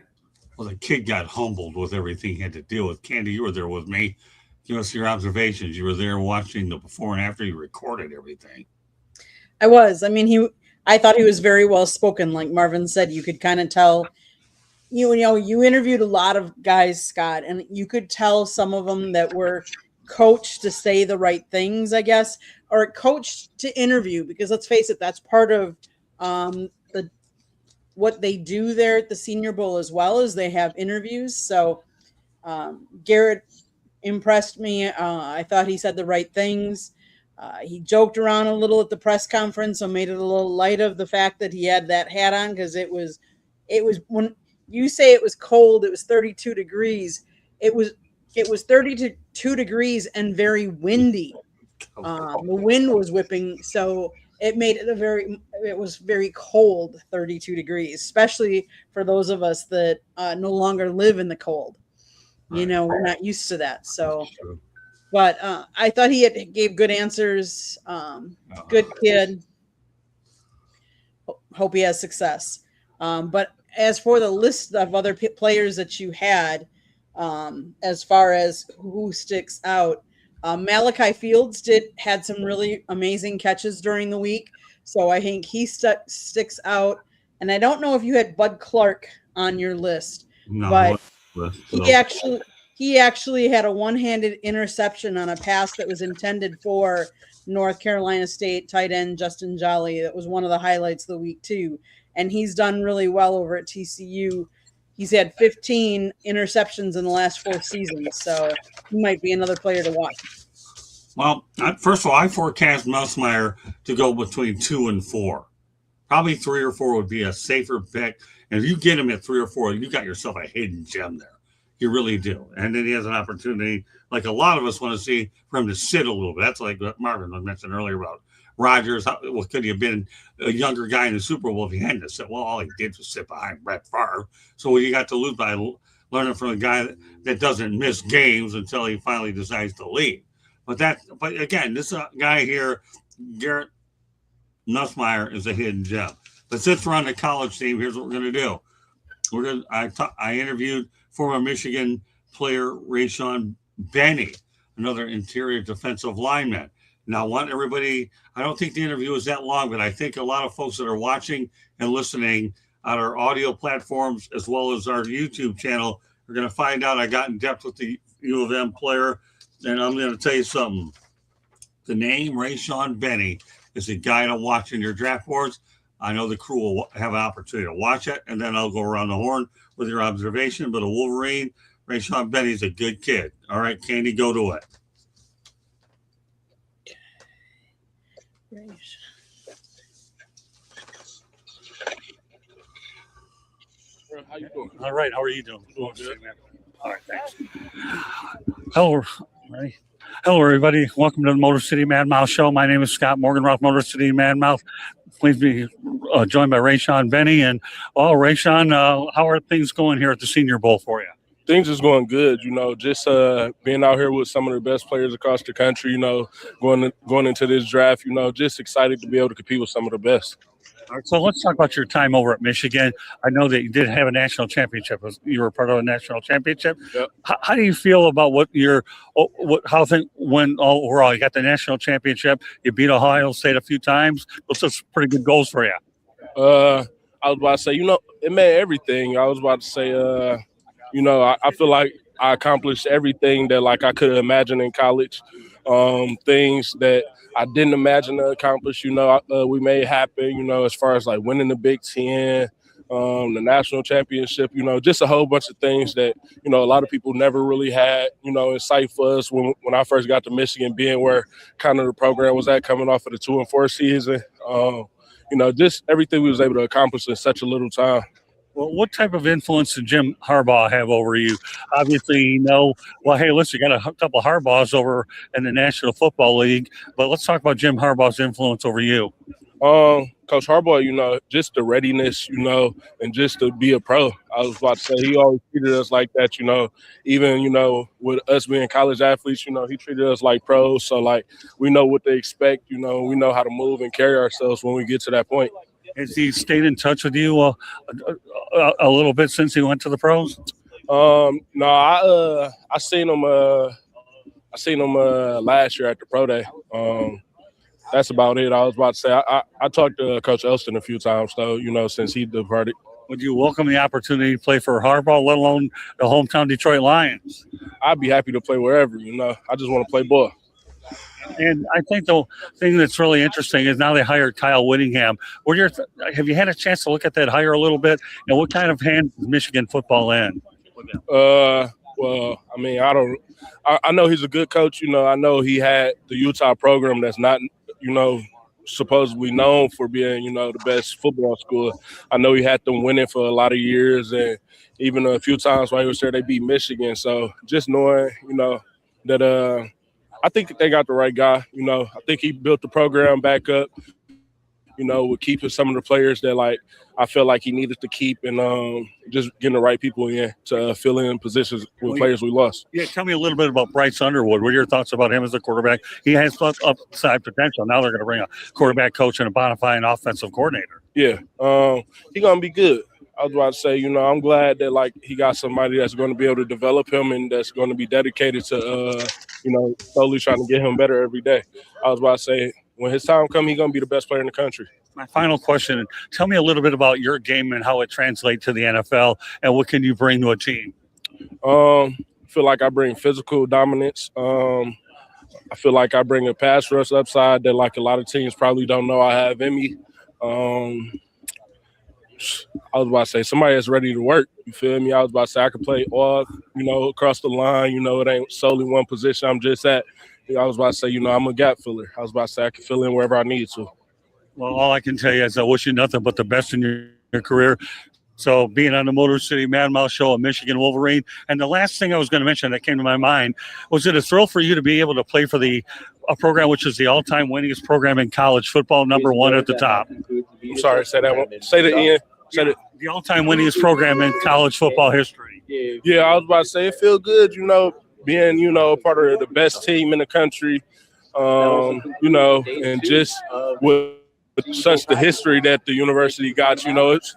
Well, the kid got humbled with everything he had to deal with. Candy, you were there with me. Give us your observations. You were there watching the before and after. You recorded everything. I was. I mean, I thought he was very well spoken. Like Marvin said, you could kind of tell. You interviewed a lot of guys, Scott, and you could tell some of them that were coached to say the right things, I guess, or coached to interview. Because let's face it, that's part of what they do there at the Senior Bowl as well, as they have interviews. So Garrett impressed me. I thought he said the right things. He joked around a little at the press conference, so made it a little light of the fact that he had that hat on, because it was when you say it was cold, it was 32 degrees. It was 32 degrees and very windy. The wind was whipping, so it made it it was very cold, 32 degrees, especially for those of us that no longer live in the cold. Right. We're not used to that. So, but I thought he gave good answers. Good kid. Hope he has success. But as for the list of other players that you had, as far as who sticks out, Malachi Fields had some really amazing catches during the week, so I think he sticks out. And I don't know if you had Bud Clark on your list, but he actually had a one-handed interception on a pass that was intended for North Carolina State tight end Justin Jolly. That was one of the highlights of the week too, and he's done really well over at TCU. He's had 15 interceptions in the last 4 seasons, so he might be another player to watch. Well, first of all, I forecast Musmeyer to go between 2 and 4. Probably 3 or 4 would be a safer pick. And if you get him at 3 or 4, you got yourself a hidden gem there. You really do. And then he has an opportunity, like a lot of us want to see, for him to sit a little bit. That's like what Marvin mentioned earlier about Rodgers. Could he have been a younger guy in the Super Bowl if he hadn't sit? Well, all he did was sit behind Brett Favre. So what you got to lose by learning from a guy that doesn't miss games until he finally decides to leave. But again, this guy here, Garrett Nussmeier, is a hidden gem. But since we're on the college team, here's what we're going to do. I interviewed former Michigan player Rayshawn Benny, another interior defensive lineman. Now, I want everybody, I don't think the interview is that long, but I think a lot of folks that are watching and listening on our audio platforms as well as our YouTube channel are going to find out I got in depth with the U of M player. And I'm going to tell you something. The name Rayshawn Benny is a guy to watch in your draft boards. I know the crew will have an opportunity to watch it, and then I'll go around the horn with your observation. But a Wolverine, Rayshawn Benny's a good kid. All right, Candy, go to it. How you doing? All right. How are you doing? Doing good, man. All right. Thanks. Hello. Ready? Hello, everybody. Welcome to the Motor City Mad Mouth Show. My name is Scott Morganroth, Motor City Mad Mouth. Please be joined by Rayshawn Benny. And, Rayshawn, how are things going here at the Senior Bowl for you? Things is going good, just being out here with some of the best players across the country, going into this draft, just excited to be able to compete with some of the best. All right, so let's talk about your time over at Michigan. I know that you did have a national championship. You were part of a national championship. Yep. How do you feel about how things went overall? You got the national championship. You beat Ohio State a few times. Those are pretty good goals for you. I was about to say, it made everything. I was about to say, I feel like I accomplished everything that I could have imagined in college. Things that I didn't imagine to accomplish, we made happen, as far as winning the Big Ten, the national championship, just a whole bunch of things that, a lot of people never really had, in sight for us when I first got to Michigan, being where kind of the program was at coming off of the 2-4 season. Just everything we was able to accomplish in such a little time. Well, what type of influence did Jim Harbaugh have over you? Obviously, hey, listen, you got a couple of Harbaughs over in the National Football League, but let's talk about Jim Harbaugh's influence over you. Coach Harbaugh, just the readiness, and just to be a pro. I was about to say, he always treated us like that, even, with us being college athletes, he treated us like pros. So, we know what they expect, we know how to move and carry ourselves when we get to that point. Has he stayed in touch with you a little bit since he went to the pros? No, I seen him. Last year at the pro day. That's about it. I was about to say I talked to Coach Elston a few times though. Since he departed. Would you welcome the opportunity to play for Harbaugh, let alone the hometown Detroit Lions? I'd be happy to play wherever. I just want to play ball. And I think the thing that's really interesting is now they hired Kyle Whittingham. Have you had a chance to look at that hire a little bit? And what kind of hand is Michigan football in? Well, I mean, I know he's a good coach. I know he had the Utah program that's not, supposedly known for being, the best football school. I know he had them winning for a lot of years, and even a few times while he was there, they beat Michigan. So just knowing, that I think they got the right guy. I think he built the program back up, with keeping some of the players that, I felt like he needed to keep, and just getting the right people in to fill in positions with players we lost. Yeah, tell me a little bit about Bryce Underwood. What are your thoughts about him as a quarterback? He has upside potential. Now they're going to bring a quarterback coach and a bona fide offensive coordinator. Yeah, he's going to be good. I was about to say, I'm glad that he got somebody that's going to be able to develop him and that's going to be dedicated to, slowly trying to get him better every day. I was about to say, when his time comes, he's going to be the best player in the country. My final question, tell me a little bit about your game and how it translates to the NFL, and what can you bring to a team? I feel like I bring physical dominance. I feel like I bring a pass rush upside that a lot of teams probably don't know I have in me. I was about to say somebody that's ready to work. You feel me? I was about to say I could play all, across the line. It ain't solely one position I'm just at. I was about to say, I'm a gap filler. I was about to say I can fill in wherever I need to. Well, all I can tell you is I wish you nothing but the best in your career. So being on the Motor City Mad Mouth Show, a Michigan Wolverine. And the last thing I was going to mention that came to my mind, was it a thrill for you to be able to play for a program which is the all-time winningest program in college football, number one at the top? I'm sorry, say that one. Say that again. The all-time winningest program in college football history. Yeah, I was about to say it feel good, being, part of the best team in the country, and just with such the history that the university got,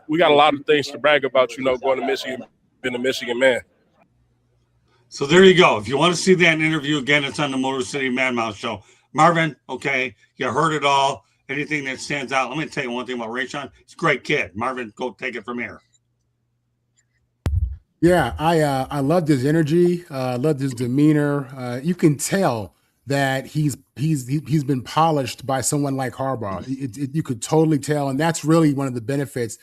we got a lot of things to brag about, going to Michigan, being a Michigan man. So there you go. If you want to see that interview again, it's on the Motor City Man Mouse Show. Marvin, okay, you heard it all. Anything that stands out? Let me tell you one thing about Rayshawn. He's a great kid. Marvin, go take it from here. Yeah, I loved his energy. Loved his demeanor. You can tell that he's been polished by someone like Harbaugh. You could totally tell, and that's really one of the benefits,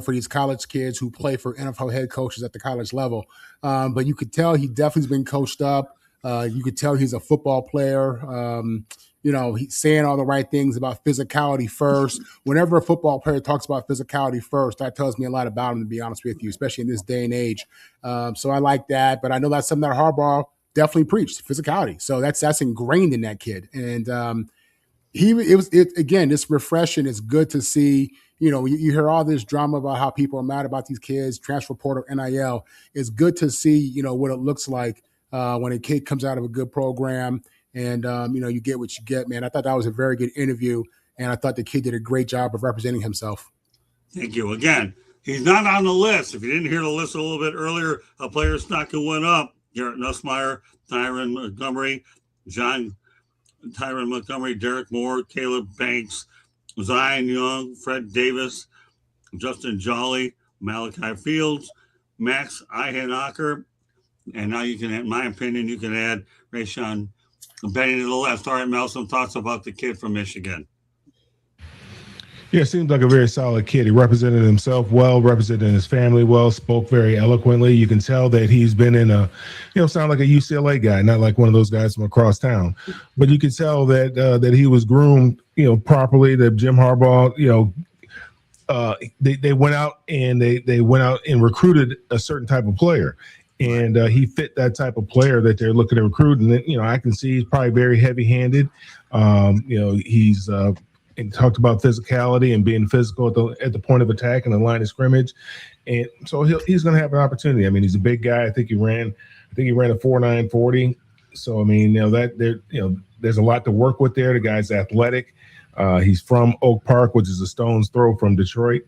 for these college kids who play for NFL head coaches at the college level. But you could tell he definitely's been coached up. You could tell he's a football player. He's saying all the right things about physicality first. Whenever a football player talks about physicality first, that tells me a lot about him, to be honest with you, especially in this day and age. So I like that. But I know that's something that Harbaugh definitely preached, physicality. So that's ingrained in that kid. And it's refreshing. It's good to see. You hear all this drama about how people are mad about these kids, transfer portal, NIL. It's good to see, what it looks like when a kid comes out of a good program and, you get what you get, man. I thought that was a very good interview, and I thought the kid did a great job of representing himself. Thank you. Again, he's not on the list. If you didn't hear the list a little bit earlier, a player stock who went up: Garrett Nussmeier, Tyron Montgomery, Derek Moore, Caleb Banks, Zion Young, Fred Davis, Justin Jolly, Malachi Fields, Max Eichenacher, and now you can, in my opinion, you can add Rayshawn Benny to the list. All right, Mel, some thoughts about the kid from Michigan. Yeah, seems like a very solid kid. He represented himself well, represented his family well, spoke very eloquently. You can tell that he's been in sound like a UCLA guy, not like one of those guys from across town. But you can tell that he was groomed, properly. That Jim Harbaugh, they went out and they went out and recruited a certain type of player. And he fit that type of player that they're looking to recruit. And, I can see he's probably very heavy-handed. He's and talked about physicality and being physical at the point of attack and the line of scrimmage. And so he's going to have an opportunity. I mean, he's a big guy. I think he ran a 4.9 40. So, I mean, there's a lot to work with there. The guy's athletic. He's from Oak Park, which is a stone's throw from Detroit.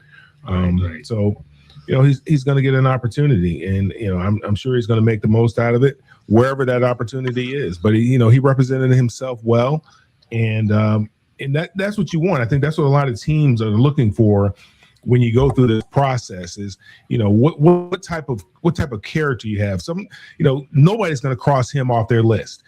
Right. So, he's going to get an opportunity, and I'm sure he's going to make the most out of it wherever that opportunity is. But he represented himself well, and that's what you want. I think that's what a lot of teams are looking for when you go through this process. Is what type of character you have. Nobody's going to cross him off their list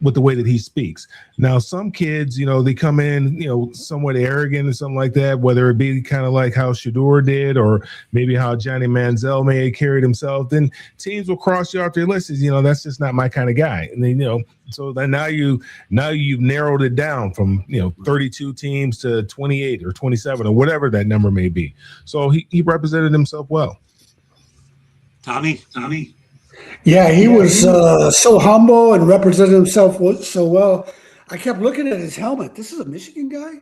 with the way that he speaks. Now, some kids, they come in, somewhat arrogant or something like that, whether it be kind of like how Shador did or maybe how Johnny Manziel may have carried himself, then teams will cross you off their list as, that's just not my kind of guy. And then, so then now you've narrowed it down from, 32 teams to 28 or 27 or whatever that number may be. So he represented himself well. Tommy? Yeah, he was so humble and represented himself so well. I kept looking at his helmet. This is a Michigan guy?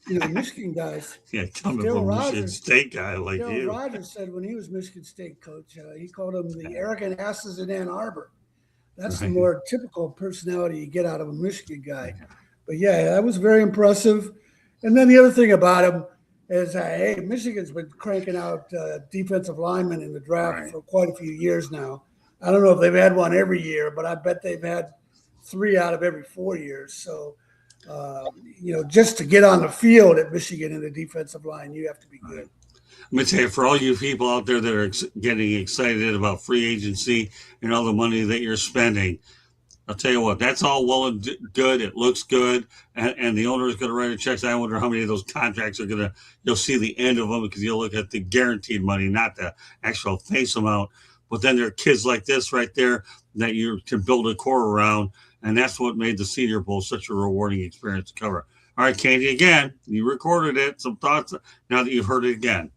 Michigan guys. Yeah, coming from a Michigan State guy like you. Rogers said when he was Michigan State coach, he called them the arrogant asses in Ann Arbor. That's the more typical personality you get out of a Michigan guy. But yeah, that was very impressive. And then the other thing about him is, hey, Michigan's been cranking out defensive linemen in the draft for quite a few years now. I don't know if they've had one every year, but I bet they've had 3 out of every 4 years. So, just to get on the field at Michigan in the defensive line, you have to be good. Let me tell you, for all you people out there that are getting excited about free agency and all the money that you're spending, I'll tell you what, that's all well and good. It looks good. And the owner is going to write a check. I wonder how many of those contracts you'll see the end of them, because you'll look at the guaranteed money, not the actual face amount. But then there are kids like this right there that you can build a core around. And that's what made the Senior Bowl such a rewarding experience to cover. All right, Candy, again, you recorded it. Some thoughts now that you've heard it again.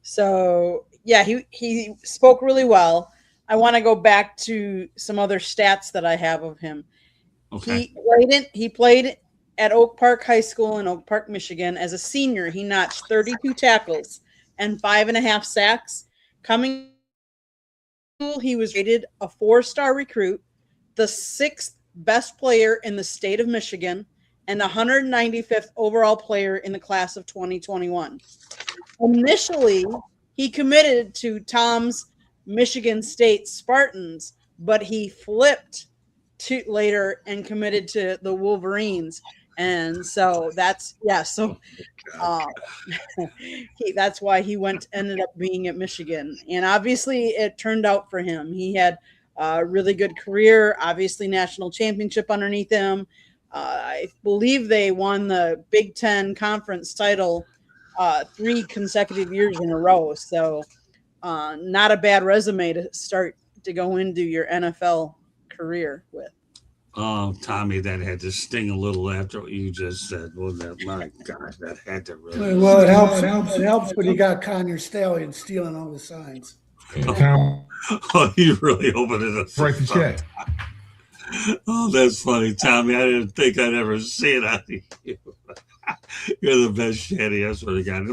So, yeah, he spoke really well. I want to go back to some other stats that I have of him. Okay. He played at Oak Park High School in Oak Park, Michigan. As a senior, he notched 32 tackles and 5.5 sacks. Coming he was rated a 4-star recruit, the 6th best player in the state of Michigan, and 195th overall player in the class of 2021. Initially, he committed to Tom's Michigan State Spartans, but he flipped to later and committed to the Wolverines. And so that's that's why he ended up being at Michigan. And obviously it turned out for him. He had a really good career, obviously national championship underneath him. I believe they won the Big Ten conference title 3 consecutive years in a row. So not a bad resume to start to go into your NFL career with. Oh, Tommy, that had to sting a little after what you just said. Well, that, my God, that had to really. Well, it helps. It helps when you got Conyer Stallion stealing all the signs. Oh, you really opened it up. Write the check. Oh, that's funny, Tommy. I didn't think I'd ever see it out of you. You're the best, Shanny. I swear to God.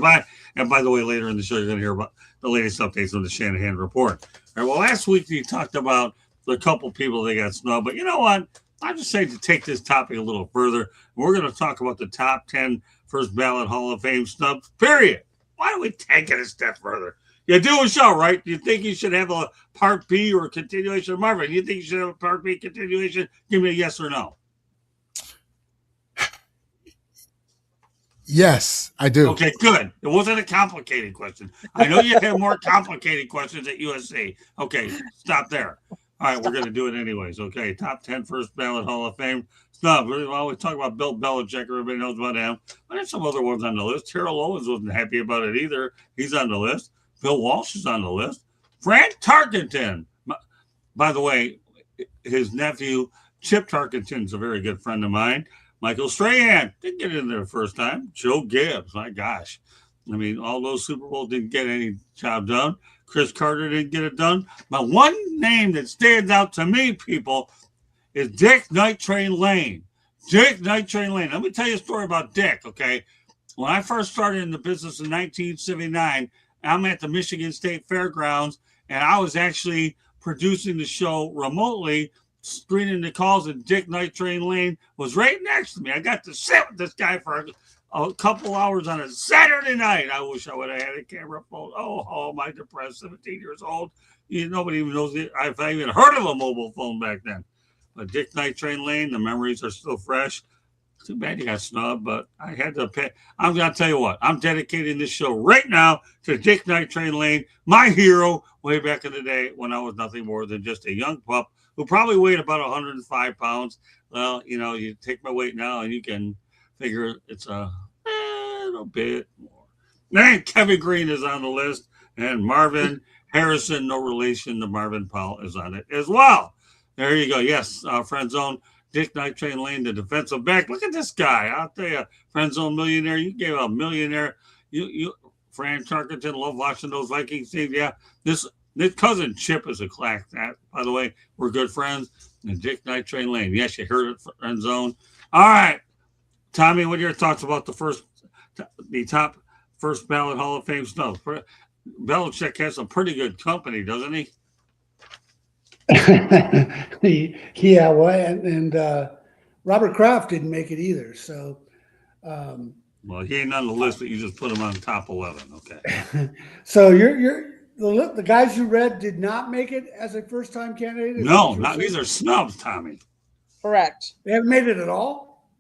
And by the way, later in the show, you're going to hear about the latest updates on the Shanahan report. All right, well, last week you talked about the couple people that got snubbed, but you know what? I just say to take this topic a little further. We're going to talk about the top 10 first ballot Hall of Fame snubs, period. Why don't we take it a step further? You do a show, right? You think you should have a part B or a continuation? Marvin, you think you should have a part B continuation? Give me a yes or no. Yes, I do. Okay, good. It wasn't a complicated question. I know you have more complicated questions at USC. Okay, stop there. All right, we're going to do it anyways. Okay, top 10 first ballot Hall of Fame snub. We always talk about Bill Belichick. Everybody knows about him. But there's some other ones on the list. Terrell Owens wasn't happy about it either. He's on the list. Bill Walsh is on the list. Frank Tarkenton. By the way, his nephew, Chip Tarkenton's a very good friend of mine. Michael Strahan didn't get in there the first time. Joe Gibbs, my gosh. I mean, all those Super Bowls didn't get any job done. Chris Carter didn't get it done. But one name that stands out to me, people, is Dick Night Train Lane. Dick Night Train Lane. Let me tell you a story about Dick, okay? When I first started in the business in 1979, I'm at the Michigan State Fairgrounds, and I was actually producing the show remotely, screening the calls, and Dick Night Train Lane was right next to me. I got to sit with this guy for a couple hours on a Saturday night. I wish I would have had a camera phone. Oh, am I depressed? 17 years old. Nobody even knows if I even heard of a mobile phone back then. But Dick Night Train Lane, the memories are still fresh. Too bad you got snubbed, but I had to pay. I'm going to tell you what. I'm dedicating this show right now to Dick Night Train Lane, my hero way back in the day when I was nothing more than just a young pup who probably weighed about 105 pounds. Well, you take my weight now and you can figure it's a little bit more. Then Kevin Green is on the list, and Marvin Harrison, no relation to Marvin Powell, is on it as well. There you go. Yes, Friend Zone. Dick Night Train Lane, the defensive back. Look at this guy. I'll tell you, Friend Zone millionaire. You gave a millionaire. Fran Tarkenton, love watching those Vikings teams. Yeah, this cousin Chip is a class. By the way, we're good friends. And Dick Night Train Lane. Yes, you heard it, Friend Zone. All right, Tommy, what are your thoughts about the top first ballot Hall of Fame stuff? Belichick has some pretty good company, doesn't he? Yeah, well, and Robert Kraft didn't make it either. So, well, he ain't on the list, but you just put him on top 11. Okay. So the guys you read did not make it as a first-time candidate. No, these are snubs, Tommy. Correct. They haven't made it at all.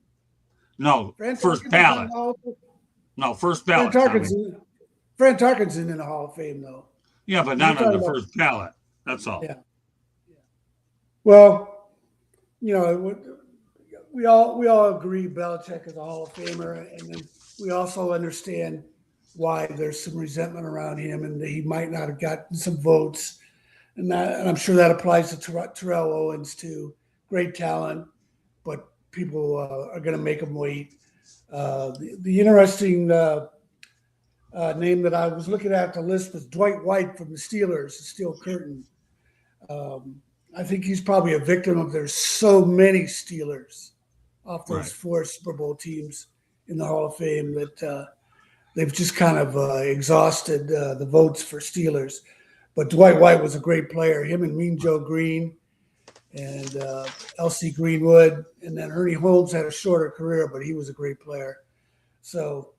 No, first ballot. No, first ballot. Fran Tarkenton in the Hall of Fame, though. Yeah, but not on the first ballot. That's all. Yeah. Well, we all agree Belichick is a Hall of Famer, and then we also understand why there's some resentment around him, and that he might not have gotten some votes, and I'm sure that applies to Terrell Owens too. Great talent, but people are going to make him wait. The interesting name that I was looking at the list was Dwight White from the Steelers, the Steel Curtain. I think he's probably a victim of there's so many Steelers off those 4 Super Bowl teams in the Hall of Fame that they've just kind of exhausted the votes for Steelers. But Dwight White was a great player. Him and Mean Joe Green and L.C. Greenwood. And then Ernie Holmes had a shorter career, but he was a great player. So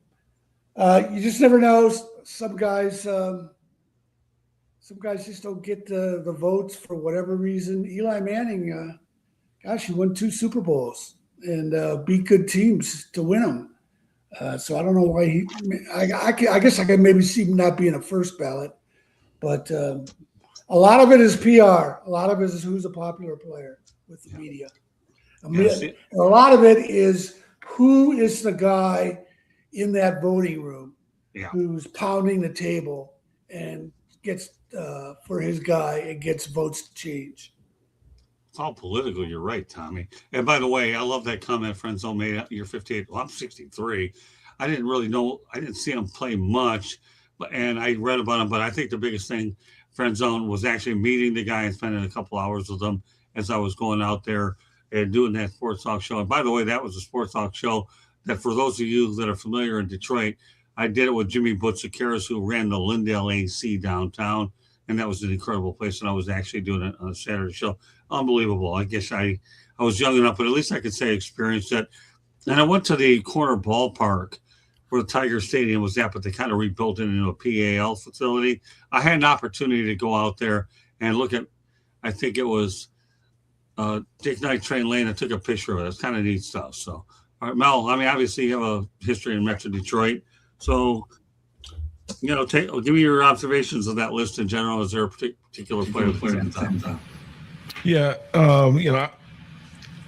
you just never know. Some guys just don't get the votes for whatever reason. Eli Manning, he won 2 Super Bowls and beat good teams to win them. So I don't know why I guess I can maybe see him not being a first ballot, but a lot of it is PR. A lot of it is who's a popular player with the media. A lot of it is who is the guy in that voting room who's pounding the table and gets for his guy and gets votes to change. It's all political. You're right, Tommy. And by the way, I love that comment Friendzone made. You're 58. Well, I'm 63. I didn't really know. I didn't see him play much, and I read about him. But I think the biggest thing, Friendzone, was actually meeting the guy and spending a couple hours with him as I was going out there and doing that sports talk show. And by the way, that was a sports talk show that, for those of you that are familiar in Detroit, I did it with Jimmy Butchikaris, who ran the Lindale AC downtown. And that was an incredible place. And I was actually doing it on a Saturday show. Unbelievable. I guess I was young enough, but at least I could say I experienced it. And I went to the corner ballpark where the Tiger Stadium was at, but they kind of rebuilt it into a PAL facility. I had an opportunity to go out there and look at, I think it was Dick Night Train Lane. I took a picture of it. It's kind of neat stuff. So, all right, Mel, I mean, obviously you have a history in Metro Detroit. So, give me your observations of that list in general. Is there a particular player in time? Yeah,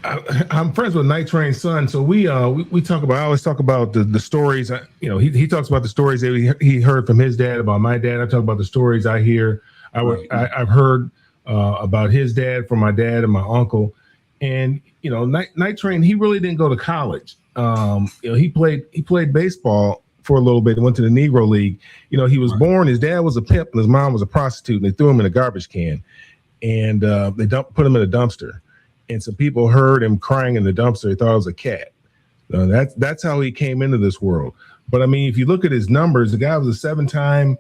I'm friends with Night Train's son, so we talk about. I always talk about the stories. He talks about the stories that he heard from his dad about my dad. I talk about the stories I hear. I've heard about his dad from my dad and my uncle, and Night Train. He really didn't go to college. He played baseball for a little bit and went to the Negro League. He was born, his dad was a pimp and his mom was a prostitute, and they threw him in a garbage can, and they put him in a dumpster. And some people heard him crying in the dumpster. They thought it was a cat. That's how he came into this world. But I mean, if you look at his numbers, the guy was a 7-time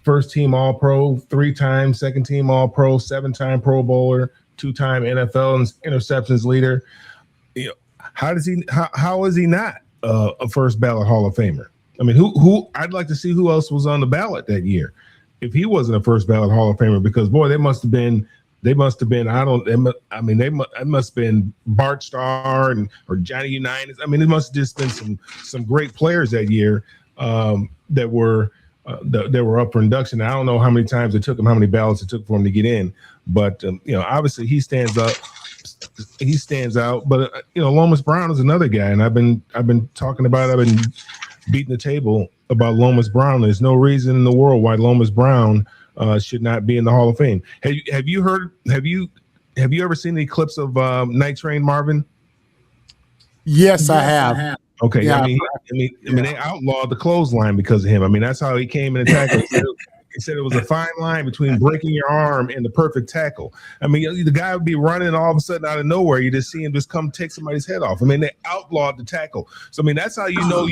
first-team All-Pro, 3-time second-team All-Pro, 7-time Pro Bowler, 2-time NFL interceptions leader. How is he not a first ballot Hall of Famer? I mean, who I'd like to see who else was on the ballot that year if he wasn't a first ballot Hall of Famer, because boy, they must have been. It must have been Bart Starr or Johnny Unitas. I mean, it must have just been some great players that year that were up for induction. I don't know how many times it took him, how many ballots it took for him to get in, but obviously he stands up. He stands out. But Lomas Brown is another guy, and I've been talking about it. I've been beating the table about Lomas Brown. There's no reason in the world why Lomas Brown should not be in the Hall of Fame. Have you ever seen any clips of Night Train, Marvin? Yes, I have. Okay, yeah, I mean, they outlawed the clothesline because of him. I mean, that's how he came in and tackled. He said it was a fine line between breaking your arm and the perfect tackle. I mean, the guy would be running, and all of a sudden, out of nowhere, you just see him just come take somebody's head off. I mean, they outlawed the tackle. So I mean, that's how you know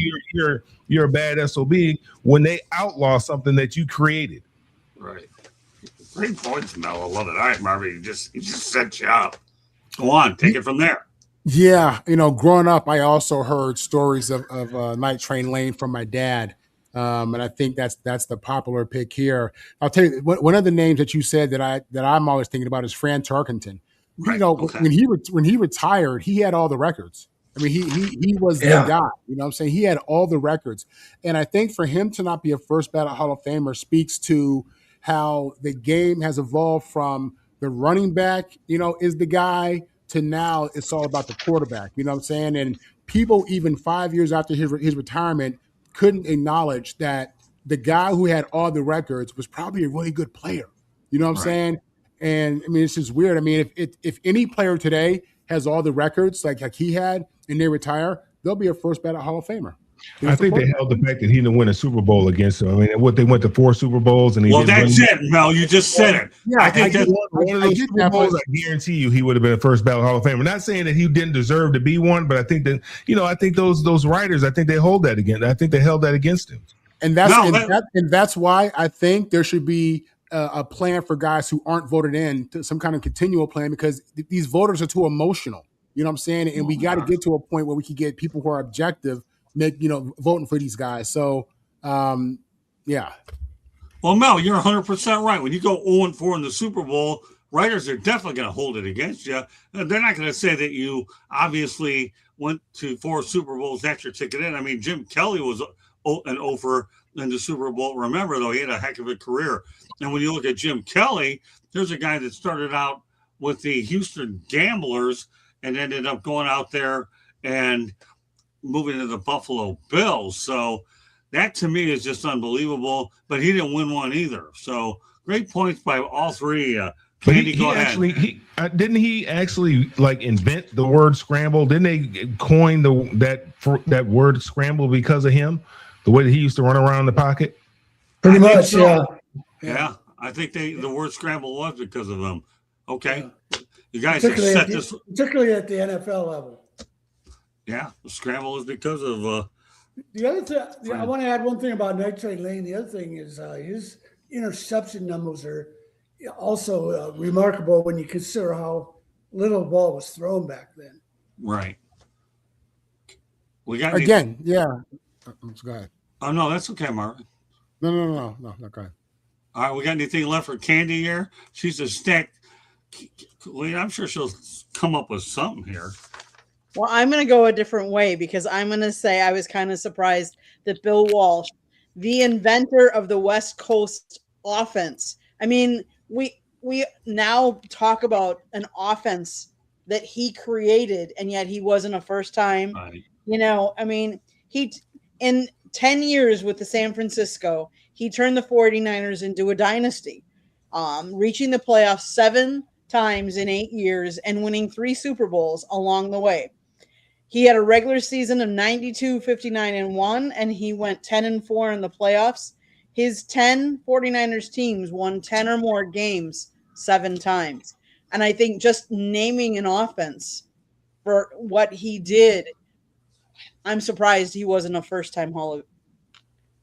you're a bad SOB, when they outlaw something that you created. Right. Great points, Mel. I love it. All right, Marvin, he just set you up. Go on, take it from there. Yeah, growing up, I also heard stories of Night Train Lane from my dad, and I think that's the popular pick here. I'll tell you, one of the names that you said that I'm always thinking about is Fran Tarkenton. Right. When he retired, he had all the records. I mean, he was the guy. You know what I'm saying? He had all the records, and I think for him to not be a first ballot Hall of Famer speaks to how the game has evolved from the running back, is the guy, to now it's all about the quarterback. You know what I'm saying? And people, even 5 years after his retirement, couldn't acknowledge that the guy who had all the records was probably a really good player. You know what I'm saying? And I mean, it's just weird. I mean, if any player today has all the records like he had and they retire, they'll be a first ballot Hall of Famer. I think they held the fact that he didn't win a Super Bowl against him. I mean, they went to 4 Super Bowls, and that's it, Mel. You just said it. Yeah, I think that's one of those Super Bowls. I guarantee you, he would have been a first ballot Hall of Famer. Not saying that he didn't deserve to be one, but I think that I think those writers, I think they hold that against. I think they held that against him. And that's why I think there should be a plan for guys who aren't voted in, to some kind of continual plan, because these voters are too emotional. You know what I'm saying? And we got to get to a point where we can get people who are objective, voting for these guys. So, yeah. Well, Mel, you're 100% right. When you go 0-4 in the Super Bowl, writers are definitely going to hold it against you. They're not going to say that you obviously went to 4 Super Bowls, that's your ticket in. I mean, Jim Kelly was an over in the Super Bowl. Remember, though, he had a heck of a career. And when you look at Jim Kelly, there's a guy that started out with the Houston Gamblers and ended up going out there and moving to the Buffalo Bills. So that to me is just unbelievable. But he didn't win one either. So great points by all three. Candy, go ahead. Didn't he actually like invent the word scramble? Didn't they coin that word scramble because of him? The way that he used to run around the pocket? Pretty much, so. Yeah. Yeah, I think the word scramble was because of them. Okay. Yeah. You guys have set this. Particularly at the NFL level. Yeah, the scramble is because of. The other thing, I want to add one thing about Night Train Lane. The other thing is his interception numbers are also remarkable when you consider how little ball was thrown back then. Right. We got again, yeah. Go ahead. Oh no, that's okay, Marvin. No, go ahead. All right, we got anything left for Candy here? She's a stack. I'm sure she'll come up with something here. Well, I'm going to go a different way because I'm going to say I was kind of surprised that Bill Walsh, the inventor of the West Coast offense. I mean, we now talk about an offense that he created, and yet he wasn't a first time. Right. You know, I mean, he in 10 years with the San Francisco, he turned the 49ers into a dynasty, reaching the playoffs 7 times in 8 years and winning 3 Super Bowls along the way. He had a regular season of 92, 59, and 1, and he went 10-4 in the playoffs. His 10 49ers teams won 10 or more games 7 times. And I think just naming an offense for what he did, I'm surprised he wasn't a first-time ballot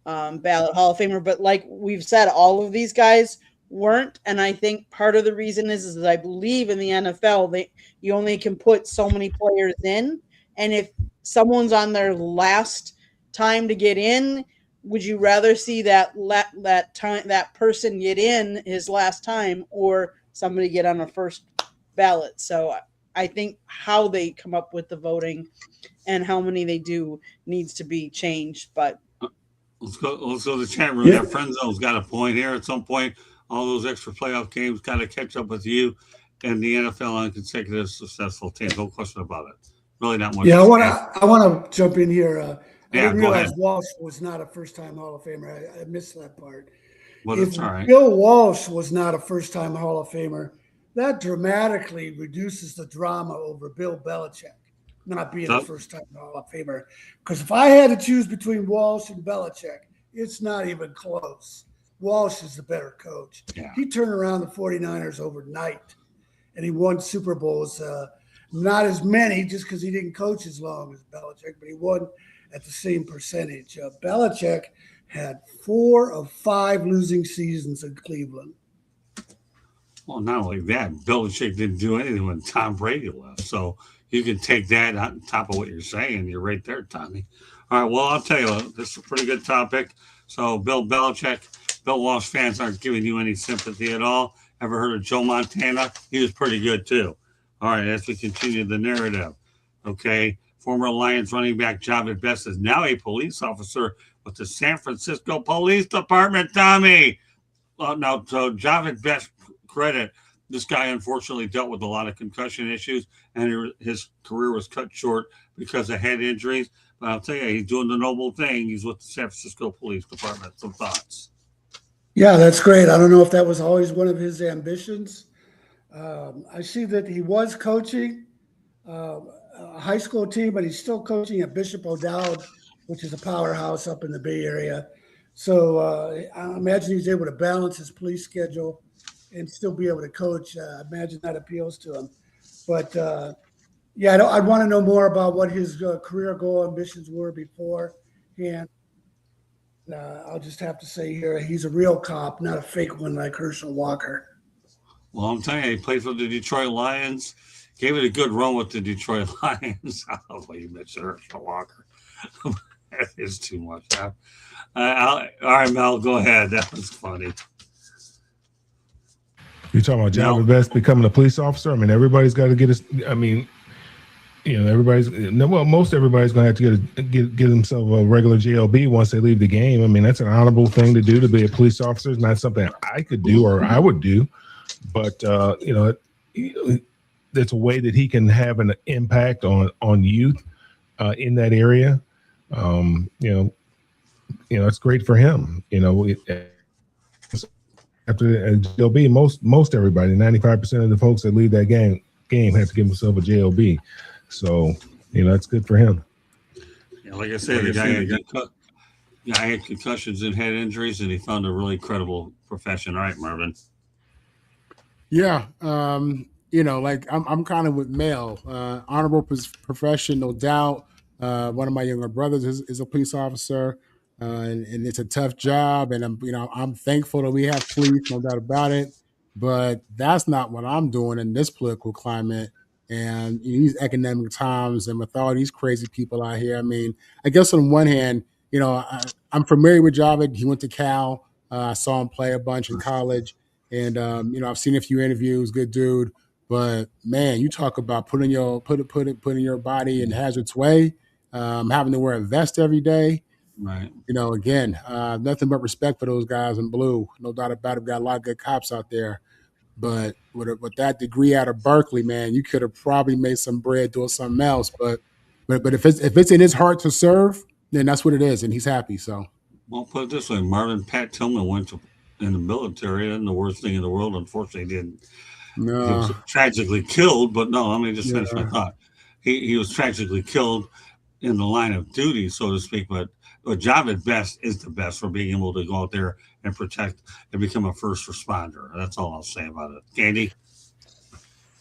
Hall of Famer. But like we've said, all of these guys weren't, and I think part of the reason is that I believe in the NFL you only can put so many players in, and if someone's on their last time to get in, would you rather see that person get in his last time or somebody get on a first ballot? So I think how they come up with the voting and how many they do needs to be changed. But let's go to the chat room. Yeah. That friend zone's got a point here. At some point, all those extra playoff games got to catch up with you and the NFL on consecutive successful teams. No question about it. Really not much. Yeah, I want to jump in here. I didn't realize Walsh was not a first-time Hall of Famer. I missed that part. Well, that's all right. Bill Walsh was not a first-time Hall of Famer, that dramatically reduces the drama over Bill Belichick not being a first-time Hall of Famer. Because if I had to choose between Walsh and Belichick, it's not even close. Walsh is the better coach. Yeah. He turned around the 49ers overnight, and he won Super Bowls. Not as many, just because he didn't coach as long as Belichick, but he won at the same percentage. Belichick had 4 of 5 losing seasons in Cleveland. Well, not only that, Belichick didn't do anything when Tom Brady left. So you can take that on top of what you're saying. You're right there, Tommy. All right, well, I'll tell you, this is a pretty good topic. So Bill Belichick, Bill Walsh fans aren't giving you any sympathy at all. Ever heard of Joe Montana? He was pretty good, too. All right, as we continue the narrative. Okay, former Lions running back Javid Best is now a police officer with the San Francisco Police Department, Tommy. Now, to Javid Best credit, this guy unfortunately dealt with a lot of concussion issues, and his career was cut short because of head injuries. But I'll tell you, he's doing the noble thing. He's with the San Francisco Police Department. Some thoughts? Yeah, that's great. I don't know if that was always one of his ambitions. I see that he was coaching a high school team, but he's still coaching at Bishop O'Dowd, which is a powerhouse up in the Bay Area. So I imagine he's able to balance his police schedule and still be able to coach. I imagine that appeals to him. But, I'd want to know more about what his career goal ambitions were beforehand. I'll just have to say here, he's a real cop, not a fake one like Herschel Walker. Well, I'm telling you, he played for the Detroit Lions. Gave it a good run with the Detroit Lions. I don't know why you mentioned Herschel Walker. That is too much. All right, Mel, go ahead. That was funny. You're talking about Java Best becoming a police officer? I mean, everybody's got to get I mean, most everybody's going to have to get themselves a regular JLB once they leave the game. I mean, that's an honorable thing to do, to be a police officer. It's not something I could do or I would do, but there's a way that he can have an impact on youth in that area. It's great for him. After JLB, most everybody, 95% of the folks that leave that game have to give themselves a JLB. So, that's good for him. Yeah, like I said, the guy had concussions and head injuries, and he found a really credible profession. All right, Marvin. Yeah. Like I'm kind of with Mel. Honorable profession, no doubt. One of my younger brothers is a police officer, and it's a tough job. And I'm thankful that we have police, no doubt about it. But that's not what I'm doing in this political climate and these economic times, and with all these crazy people out here. I mean, I guess on one hand, I'm familiar with Javed. He went to Cal. I saw him play a bunch in college, and I've seen a few interviews. Good dude. But man, you talk about putting your body in hazard's way, having to wear a vest every day. Right. Again, nothing but respect for those guys in blue. No doubt about it. We've got a lot of good cops out there. But with that degree out of Berkeley, man, you could have probably made some bread doing something else. But if it's in his heart to serve, then that's what it is, and he's happy. So, well, put it this way: Pat Tillman went in the military, and the worst thing in the world. Unfortunately, didn't. No. He was tragically killed. But no, let me just finish my thought. He was tragically killed in the line of duty, so to speak. But Javed Best is the best for being able to go out there and protect and become a first responder. That's all I'll say about it. Candy?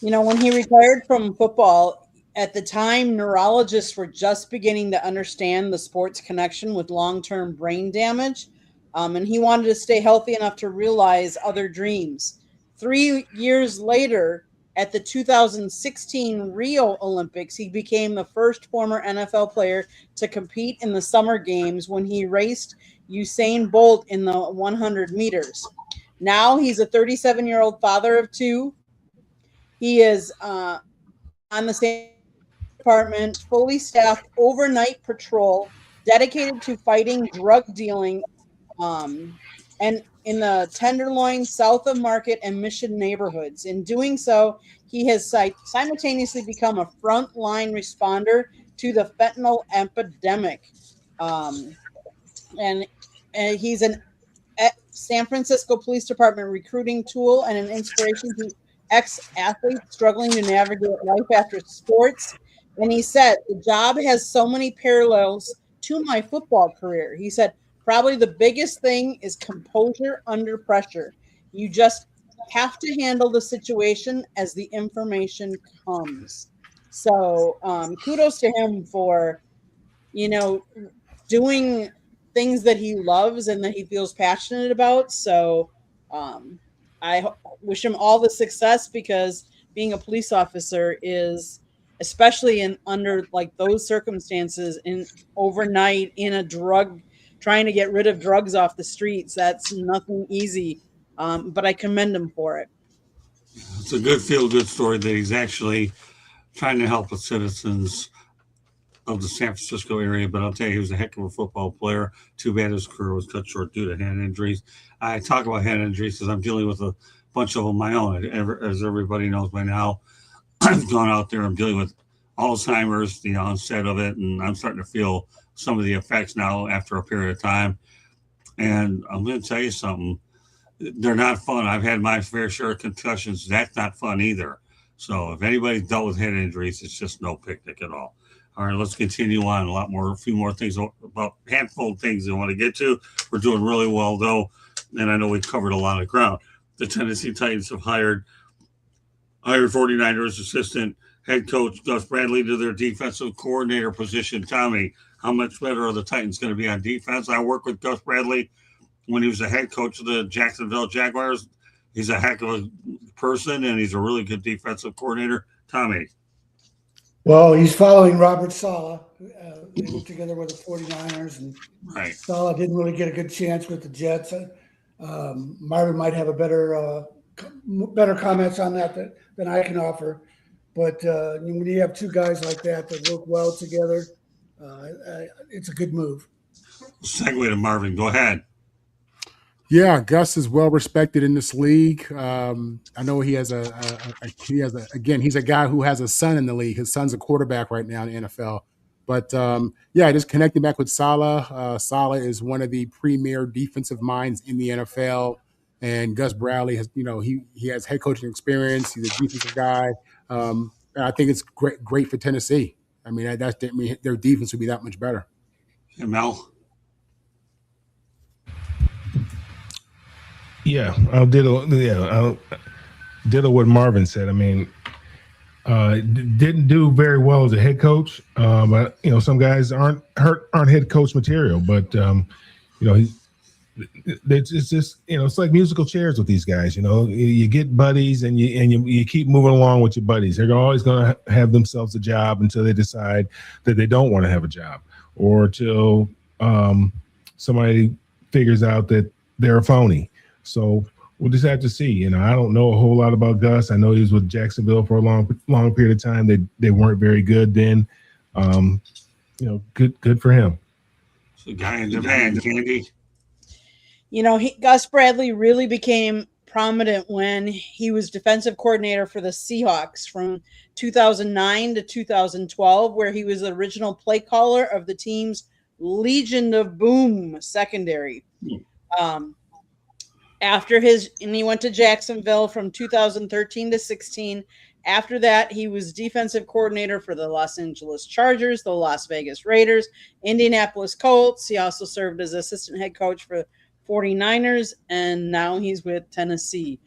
When he retired from football, at the time, neurologists were just beginning to understand the sport's connection with long-term brain damage, and he wanted to stay healthy enough to realize other dreams. 3 years later, at the 2016 Rio Olympics, he became the first former NFL player to compete in the Summer Games when he raced Usain Bolt in the 100 meters. Now he's a 37-year-old father of two. He is on the same department, fully staffed overnight patrol dedicated to fighting drug dealing and in the Tenderloin, South of Market, and Mission neighborhoods. In doing so, he has simultaneously become a frontline responder to the fentanyl epidemic. And he's an San Francisco Police Department recruiting tool and an inspiration to ex-athletes struggling to navigate life after sports. And he said, the job has so many parallels to my football career. He said, probably the biggest thing is composure under pressure. You just have to handle the situation as the information comes. So kudos to him for, doing things that he loves and that he feels passionate about. So I wish him all the success, because being a police officer is, especially under like those circumstances, in overnight in a trying to get rid of drugs off the streets, that's nothing easy. But I commend him for it. It's a good feel-good story that he's actually trying to help the citizens of the San Francisco area. But I'll tell you, he was a heck of a football player. Too bad his career was cut short due to hand injuries. I talk about hand injuries because I'm dealing with a bunch of them of my own. As everybody knows by now, I've gone out there. I'm dealing with Alzheimer's, the onset of it, and I'm starting to feel some of the effects now after a period of time. And I'm going to tell you something. They're not fun. I've had my fair share of concussions. That's not fun either. So if anybody's dealt with head injuries, it's just no picnic at all. All right, let's continue on. A few more things, about a handful of things I want to get to. We're doing really well, though, and I know we covered a lot of ground. The Tennessee Titans have hired 49ers assistant head coach Gus Bradley to their defensive coordinator position. Tommy, how much better are the Titans going to be on defense? I worked with Gus Bradley when he was the head coach of the Jacksonville Jaguars. He's a heck of a person, and he's a really good defensive coordinator. Tommy. Well, he's following Robert Saleh. They worked together with the 49ers, and right. Saleh didn't really get a good chance with the Jets. Marvin might have a better comments on that than I can offer. But when you have two guys like that work well together, it's a good move. Segue to Marvin. Go ahead. Yeah, Gus is well respected in this league. I know he's a guy who has a son in the league. His son's a quarterback right now in the NFL. But just connecting back with Saleh. Saleh is one of the premier defensive minds in the NFL, and Gus Bradley has, he has head coaching experience. He's a defensive guy, and I think it's great for Tennessee. I mean, their defense would be that much better. Hey, Mel. Yeah, I'll ditto what Marvin said. I mean, didn't do very well as a head coach, but some guys aren't head coach material. But it's just it's like musical chairs with these guys. You get buddies and you keep moving along with your buddies. They're always going to have themselves a job until they decide that they don't want to have a job, or till somebody figures out that they're a phony. So we'll just have to see. I don't know a whole lot about Gus. I know he was with Jacksonville for a long period of time. They weren't very good then. Good for him. It's a guy in demand, Candy. Gus Bradley really became prominent when he was defensive coordinator for the Seahawks from 2009 to 2012, where he was the original play caller of the team's Legion of Boom secondary. And he went to Jacksonville from 2013 to 16. After that, he was defensive coordinator for the Los Angeles Chargers, the Las Vegas Raiders, Indianapolis Colts. He also served as assistant head coach for 49ers, and now he's with Tennessee.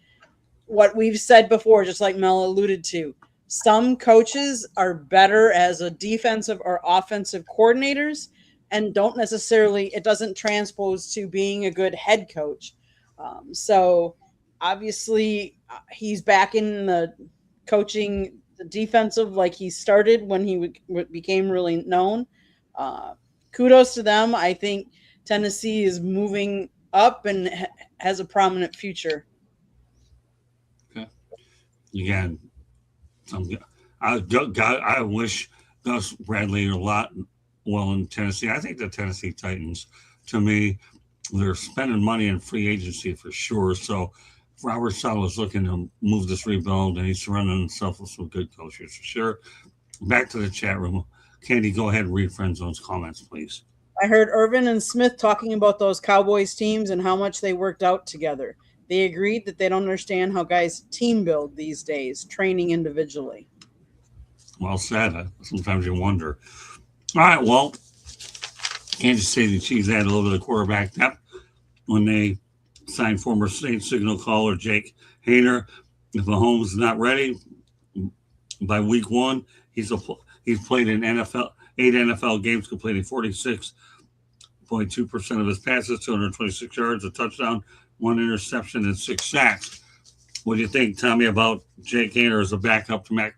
What we've said before, just like Mel alluded to, some coaches are better as a defensive or offensive coordinators and it doesn't transpose to being a good head coach. So obviously he's back in the coaching the defensive like he started when he became really known. Kudos to them. I think Tennessee is moving up and has a prominent future. Okay. Again, I wish Gus Bradley a lot well in Tennessee. I think the Tennessee Titans, to me, they're spending money in free agency for sure. So Robert Saleh is looking to move this rebuild, and he's surrounding himself with some good coaches for sure. Back to the chat room. Candy, go ahead and read Friendzone's comments, please. I heard Irvin and Smith talking about those Cowboys teams and how much they worked out together. They agreed that they don't understand how guys team build these days, training individually. Well said. Sometimes you wonder. All right, well, Kansas City Chiefs added a little bit of quarterback depth when they signed former State Signal caller Jake Hayner. If Mahomes is not ready by week one, he's played in eight NFL games, completing 46.2% of his passes, 226 yards, a touchdown, 1 interception, and 6 sacks. What do you think, Tommy, about Jake Hayner as a backup to Pat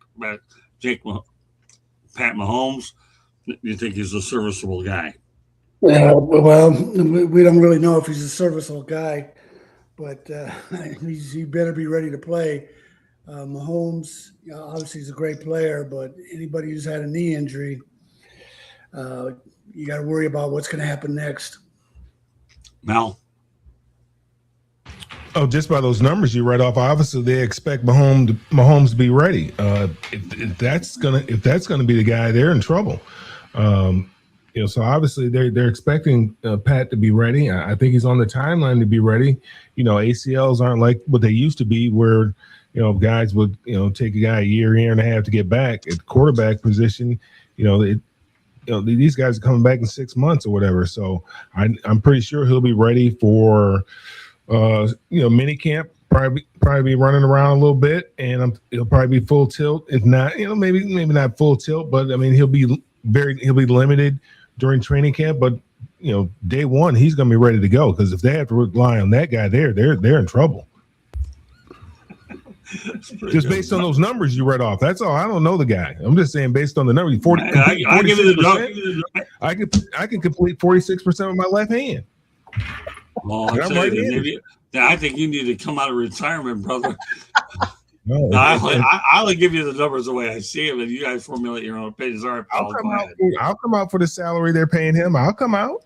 Mahomes? Do you think he's a serviceable guy? Well, we don't really know if he's a serviceable guy, but he better be ready to play. Mahomes, obviously, he's a great player, but anybody who's had a knee injury, you got to worry about what's going to happen next. Mel? Oh, just by those numbers you read off, obviously they expect Mahomes to be ready. If that's gonna be the guy, they're in trouble. So obviously they're expecting Pat to be ready. I think he's on the timeline to be ready. ACLs aren't like what they used to be, where guys would take a guy a year and a half to get back at the quarterback position. These guys are coming back in 6 months or whatever. So I'm pretty sure he'll be ready for mini camp probably be running around a little bit, and he'll probably be full tilt. If not, maybe not full tilt, but I mean he'll be limited during training camp. But day one he's going to be ready to go, because if they have to rely on that guy, they're in trouble. Just based on those numbers you read off. That's all. I don't know the guy. I'm just saying based on the numbers. 46%. I can complete 46% with my left hand. Well, I think you need to come out of retirement, brother. No, I'll give you the numbers the way I see them, and you guys formulate your own opinions. All right, Paul, I'll come out for the salary they're paying him. I'll come out.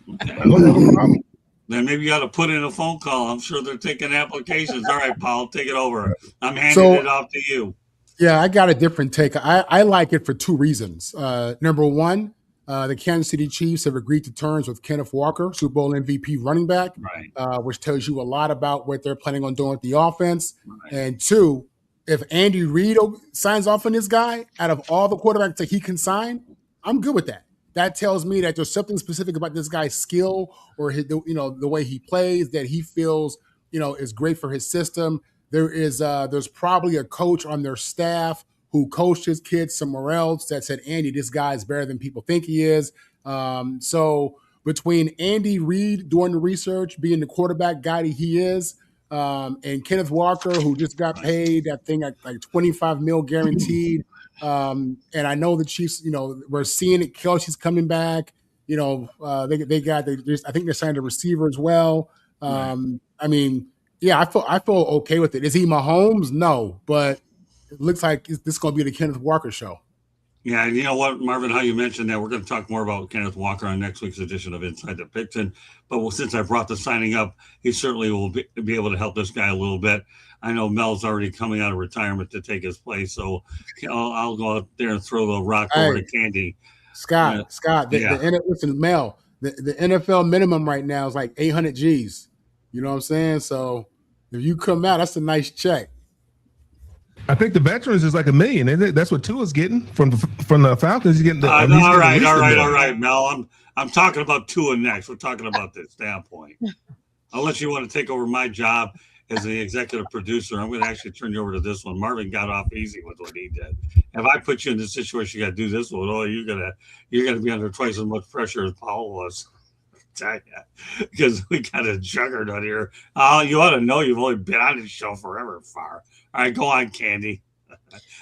Okay. I don't have a problem. Then maybe you got to put in a phone call. I'm sure they're taking applications. All right, Paul, take it over. I'm handing it off to you. Yeah, I got a different take. I like it for two reasons. Number one, the Kansas City Chiefs have agreed to terms with Kenneth Walker, Super Bowl MVP running back, right. Which tells you a lot about what they're planning on doing with the offense. Right. And two, if Andy Reid signs off on this guy, out of all the quarterbacks that he can sign, I'm good with that. That tells me that there's something specific about this guy's skill or the way he plays that he feels is great for his system. There's probably a coach on their staff who coached his kids somewhere else that said, Andy, this guy is better than people think he is. So between Andy Reid doing the research, being the quarterback guy that he is, and Kenneth Walker, who just got paid that thing like $25 million guaranteed. And I know the Chiefs, we're seeing it. Kelsey's coming back. I think they're signing a receiver as well. I mean, yeah, I feel okay with it. Is he Mahomes? No, but it looks like this is going to be the Kenneth Walker show. Yeah, and you know what, Marvin, how you mentioned that, we're going to talk more about Kenneth Walker on next week's edition of Inside the Picton. But since I brought the signing up, he certainly will be able to help this guy a little bit. I know Mel's already coming out of retirement to take his place, so I'll go out there and throw the rock over to Candy. Scott, listen, Mel, the NFL minimum right now is like 800 G's. You know what I'm saying? So if you come out, that's a nice check. I think the veterans is like $1 million. That's what Tua's getting from the Falcons. He's getting the. All right, Mel. I'm talking about Tua next. We're talking about this standpoint. Unless you want to take over my job as the executive producer, I'm going to actually turn you over to this one. Marvin got off easy with what he did. If I put you in this situation, you got to do this one. Oh, you're gonna be under twice as much pressure as Paul was. Because we got a juggernaut here. You ought to know you've only been on this show forever, far. All right, go on, Candy.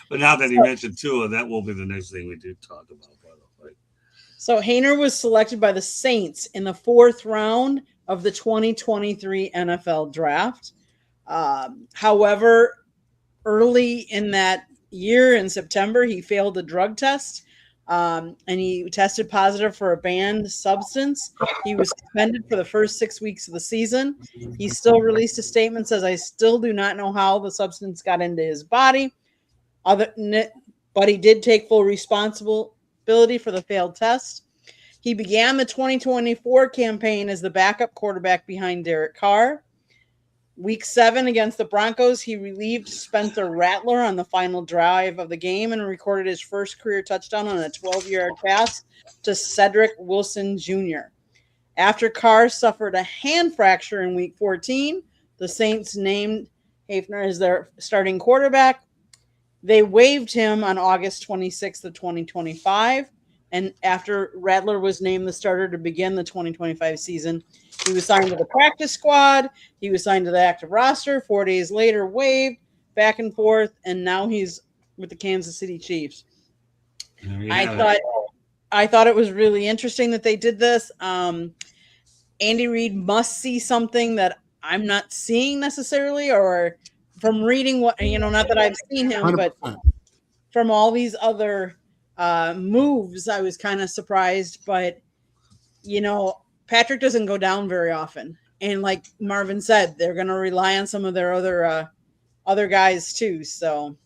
But now that he mentioned Tua, that will be the next thing we do talk about. By the way. So Haener was selected by the Saints in the 4th round of the 2023 NFL draft. However, early in that year in September, he failed a drug test. And he tested positive for a banned substance. He was suspended for the first 6 weeks of the season. He still released a statement, says, I still do not know how the substance got into his body. But he did take full responsibility for the failed test. He began the 2024 campaign as the backup quarterback behind Derek Carr. Week 7 against the Broncos, he relieved Spencer Rattler on the final drive of the game and recorded his first career touchdown on a 12-yard pass to Cedric Wilson Jr. After Carr suffered a hand fracture in Week 14, the Saints named Haener as their starting quarterback. They waived him on August 26th of 2025, and after Rattler was named the starter to begin the 2025 season, he was signed to the practice squad. He was signed to the active roster. 4 days later, waived, back and forth, and now he's with the Kansas City Chiefs. I thought it was really interesting that they did this. Andy Reid must see something that I'm not seeing necessarily, or from reading what not that I've seen him, 100%. But from all these other moves, I was kind of surprised. But Patrick doesn't go down very often. And like Marvin said, they're going to rely on some of their other guys too. So.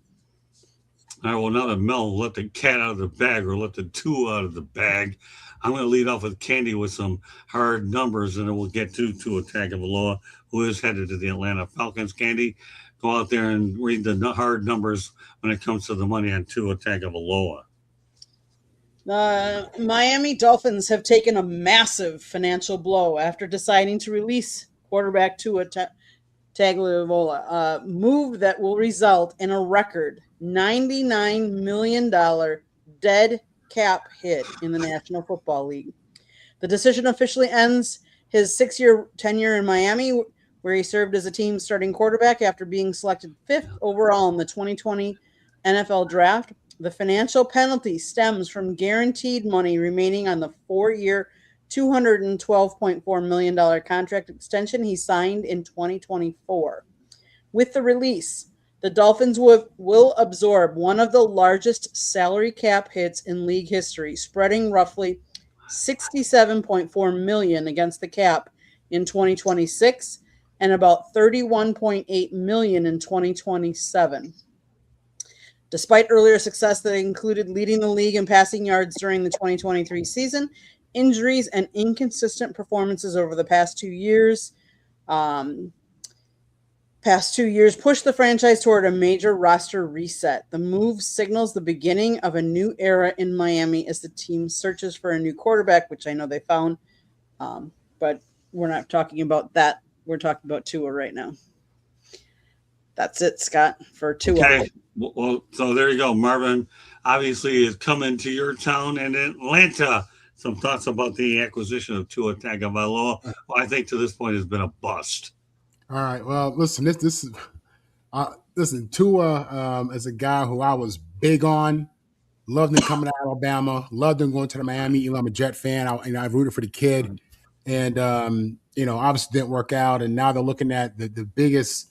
All right, well, now that Mel let the cat out of the bag, or let the two out of the bag, I'm going to lead off with Candy with some hard numbers, and then we'll get to Tagovailoa, who is headed to the Atlanta Falcons. Candy, go out there and read the hard numbers when it comes to the money on Tua Tagovailoa. The Miami Dolphins have taken a massive financial blow after deciding to release quarterback Tua Tagliavola, move that will result in a record $99 million dead cap hit in the National Football League. The decision officially ends his 6-year tenure in Miami, where he served as a team starting quarterback after being selected 5th overall in the 2020 NFL Draft. The financial penalty stems from guaranteed money remaining on the 4-year, $212.4 million contract extension he signed in 2024. With the release, the Dolphins will absorb one of the largest salary cap hits in league history, spreading roughly $67.4 million against the cap in 2026 and about $31.8 million in 2027. Despite earlier success that included leading the league in passing yards during the 2023 season, injuries and inconsistent performances over the past 2 years pushed the franchise toward a major roster reset. The move signals the beginning of a new era in Miami as the team searches for a new quarterback, which I know they found, but we're not talking about that. We're talking about Tua right now. That's it, Scott, for Tua. Okay. Well, so there you go. Marvin obviously is coming to your town in Atlanta. Some thoughts about the acquisition of Tua Tagovailoa. Well, I think to this point has been a bust. All right. Well, listen, this is listen, Tua is a guy who I was big on. Loved him coming out of Alabama. Loved him going to the Miami. You know, I'm a Jet fan. I rooted for the kid, and obviously didn't work out. And now they're looking at the biggest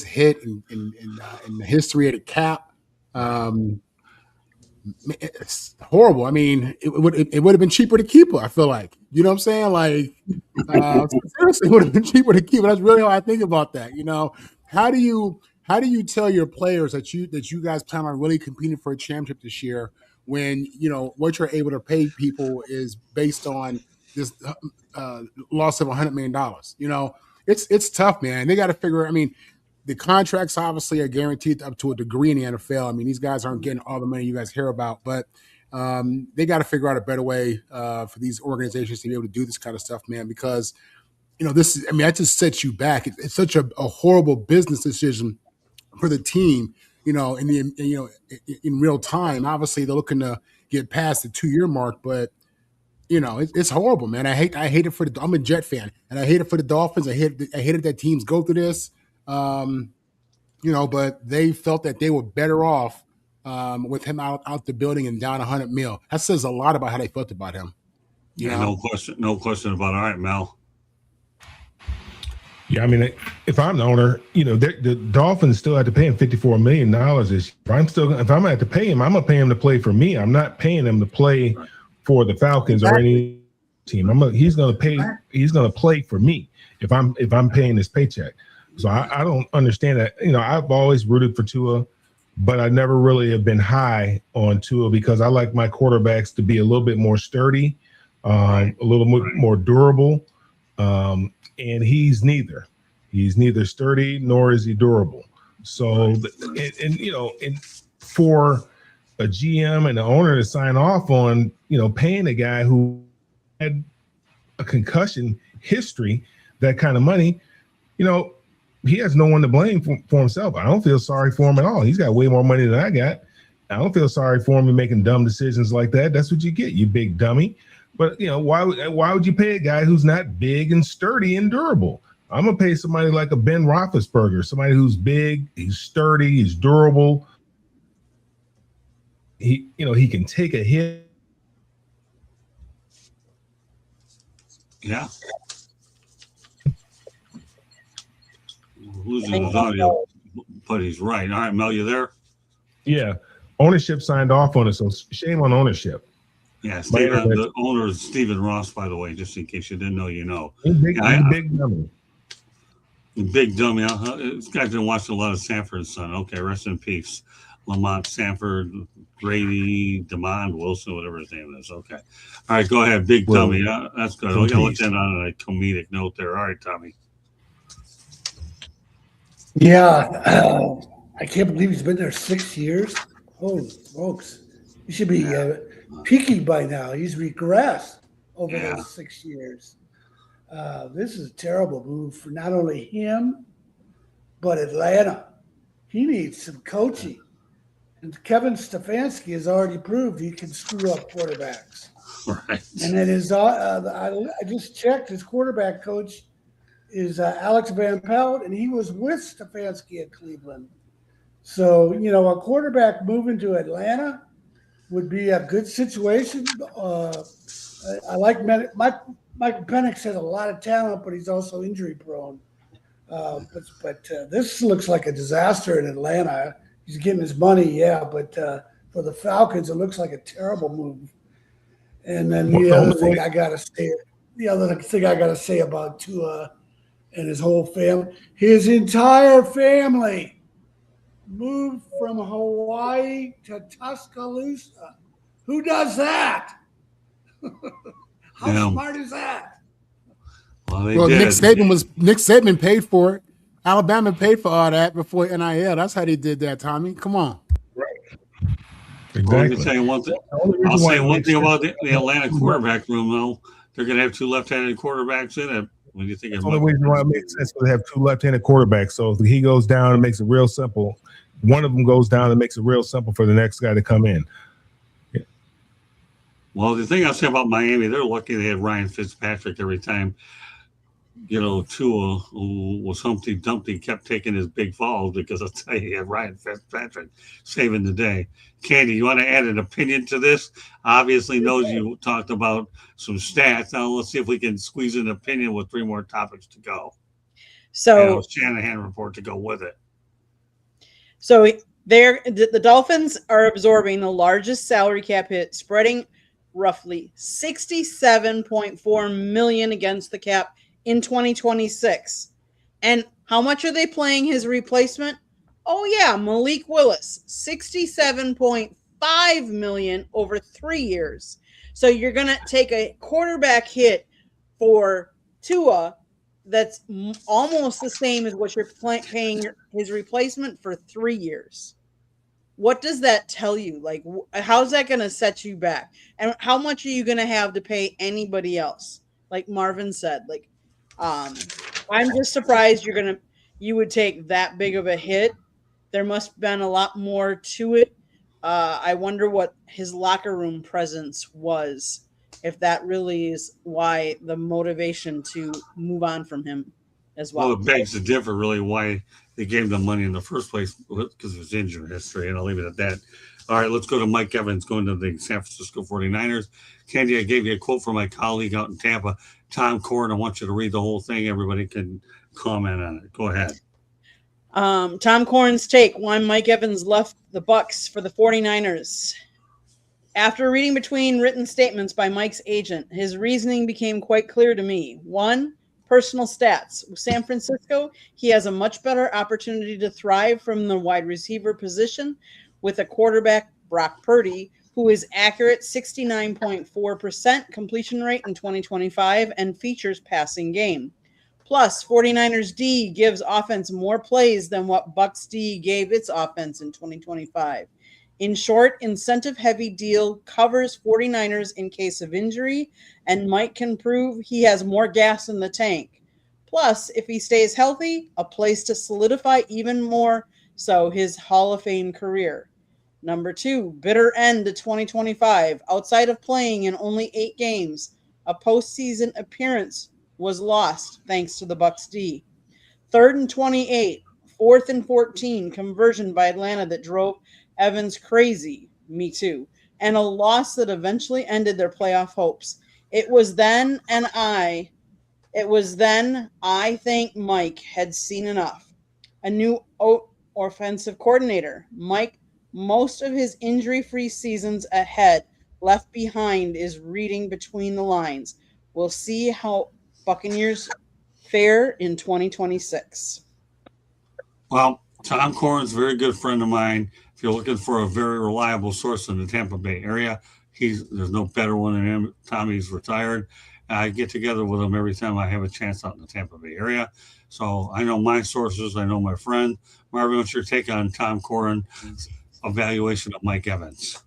hit in the history of the cap. It's horrible. I mean, it would have been cheaper to keep her. I feel like, you know what I'm saying? Like, seriously, it would have been cheaper to keep her. That's really how I think about that. You know, how do you tell your players that you guys plan on really competing for a championship this year when what you're able to pay people is based on this loss of $100 million? You know, it's tough, man. They got to figure. I mean, the contracts obviously are guaranteed up to a degree in the NFL. I mean, these guys aren't getting all the money you guys hear about, but they got to figure out a better way for these organizations to be able to do this kind of stuff, man, because, this is, I mean, that just sets you back. It's such a horrible business decision for the team, in real time. Obviously, they're looking to get past the 2-year mark, but it's horrible, man. I hate it for I'm a Jet fan, and I hate it for the Dolphins. I hate it that teams go through this. But they felt that they were better off with him out the building and down $100 million. That says a lot about how they felt about him. No question about it. All right, Mel. Yeah, I mean, if I'm the owner, the Dolphins still have to pay him $54 million this year. If I'm going to have to pay him, I'm going to pay him to play for me. I'm not paying him to play for the Falcons or any team. He's going to play for me if I'm paying his paycheck. So I don't understand that. I've always rooted for Tua, but I never really have been high on Tua because I like my quarterbacks to be a little bit more sturdy, a little more durable. And he's neither. He's neither sturdy nor is he durable. So, and for a GM and the owner to sign off on, paying a guy who had a concussion history, that kind of money, he has no one to blame for himself. I don't feel sorry for him at all. He's got way more money than I got. I don't feel sorry for him in making dumb decisions like that. That's what you get, you big dummy. But, why would you pay a guy who's not big and sturdy and durable? I'm going to pay somebody like a Ben Roethlisberger, somebody who's big, he's sturdy, he's durable. He can take a hit. Yeah. Losing his audio, but he's right. All right, Mel, you there? Yeah. Ownership signed off on it, so shame on ownership. Yeah, the owner is Stephen Ross, by the way, just in case you didn't know, you know. Big dummy. Big dummy. This guy's been watching a lot of Sanford and Son. Okay, rest in peace. Lamont Sanford, Grady, DeMond Wilson, whatever his name is. Okay. All right, go ahead. Big dummy. That's good. We're going to let that on a comedic note there. All right, Tommy. Yeah. I can't believe he's been there 6 years. Holy smokes. He should be peaking by now. He's regressed over those 6 years. This is a terrible move for not only him, But Atlanta, he needs some coaching. And Kevin Stefanski has already proved he can screw up quarterbacks. Right. And then I just checked, his quarterback coach is Alex Van Pelt, and he was with Stefanski at Cleveland. So, a quarterback moving to Atlanta would be a good situation. I like Michael Penix has a lot of talent, but he's also injury prone. But this looks like a disaster in Atlanta. He's getting his money, yeah, but for the Falcons, it looks like a terrible move. And then the other thing I gotta say about Tua and his whole family, his entire family moved from Hawaii to Tuscaloosa. Who does that? How smart is that? Well, Nick Saban paid for it. Alabama paid for all that before NIL. That's how they did that, Tommy. Come on. Exactly. Well, let me tell you one thing. I'll say one thing about the Atlanta quarterback room, though. They're going to have two left-handed quarterbacks in it. When you think that's the only reason why it makes sense to have two left-handed quarterbacks. So if he goes down, it makes it real simple. One of them goes down, it makes it real simple for the next guy to come in. Yeah. Well, the thing I'll say about Miami, they're lucky they had Ryan Fitzpatrick every time. Tua, who was Humpty Dumpty, kept taking his big falls because I'll tell you, he had Ryan Fitzpatrick saving the day. Candy, you want to add an opinion to this? Obviously knows you talked about some stats. Now let's see if we can squeeze an opinion with 3 more topics to go. So Shanahan report to go with it. So the Dolphins are absorbing the largest salary cap hit, spreading roughly $67.4 million against the cap in 2026. And how much are they playing his replacement? Oh yeah, Malik Willis, $67.5 million over 3 years. So you're going to take a quarterback hit for Tua that's almost the same as what you're paying his replacement for 3 years. What does that tell you? Like, how's that going to set you back? And how much are you going to have to pay anybody else? Like Marvin said, like, I'm just surprised you would take that big of a hit. There must have been a lot more to it. I wonder what his locker room presence was, if that really is why the motivation to move on from him as well. Well, it begs to differ really why they gave them money in the first place, because of his injury history, and I'll leave it at that. All right, let's go to Mike Evans going to the San Francisco 49ers. Candy, I gave you a quote from my colleague out in Tampa, Tom Corn. I want you to read the whole thing. Everybody can comment on it. Go ahead. Tom Corn's take, why Mike Evans left the Bucs for the 49ers. After reading between written statements by Mike's agent, his reasoning became quite clear to me. 1, personal stats. With San Francisco, he has a much better opportunity to thrive from the wide receiver position with a quarterback, Brock Purdy, who is accurate 69.4% completion rate in 2025 and features passing game. Plus, 49ers D gives offense more plays than what Bucs D gave its offense in 2025. In short, incentive-heavy deal covers 49ers in case of injury, and Mike can prove he has more gas in the tank. Plus, if he stays healthy, a place to solidify even more so his Hall of Fame career. Number 2, bitter end to 2025. Outside of playing in only 8 games, a postseason appearance was lost thanks to the Bucs D. 3rd and 28, 4th and 14, conversion by Atlanta that drove Evans crazy. Me too. And a loss that eventually ended their playoff hopes. It was then I think Mike had seen enough. A new offensive coordinator. Mike, most of his injury-free seasons ahead, left behind is reading between the lines. We'll see how Buccaneers fare in 2026. Well, Tom Corn's a very good friend of mine. If you're looking for a very reliable source in the Tampa Bay area, there's no better one than him. Tommy's retired. I get together with him every time I have a chance out in the Tampa Bay area. So I know my sources. I know my friend. Marvin, what's your take on Tom Corn's evaluation of Mike Evans?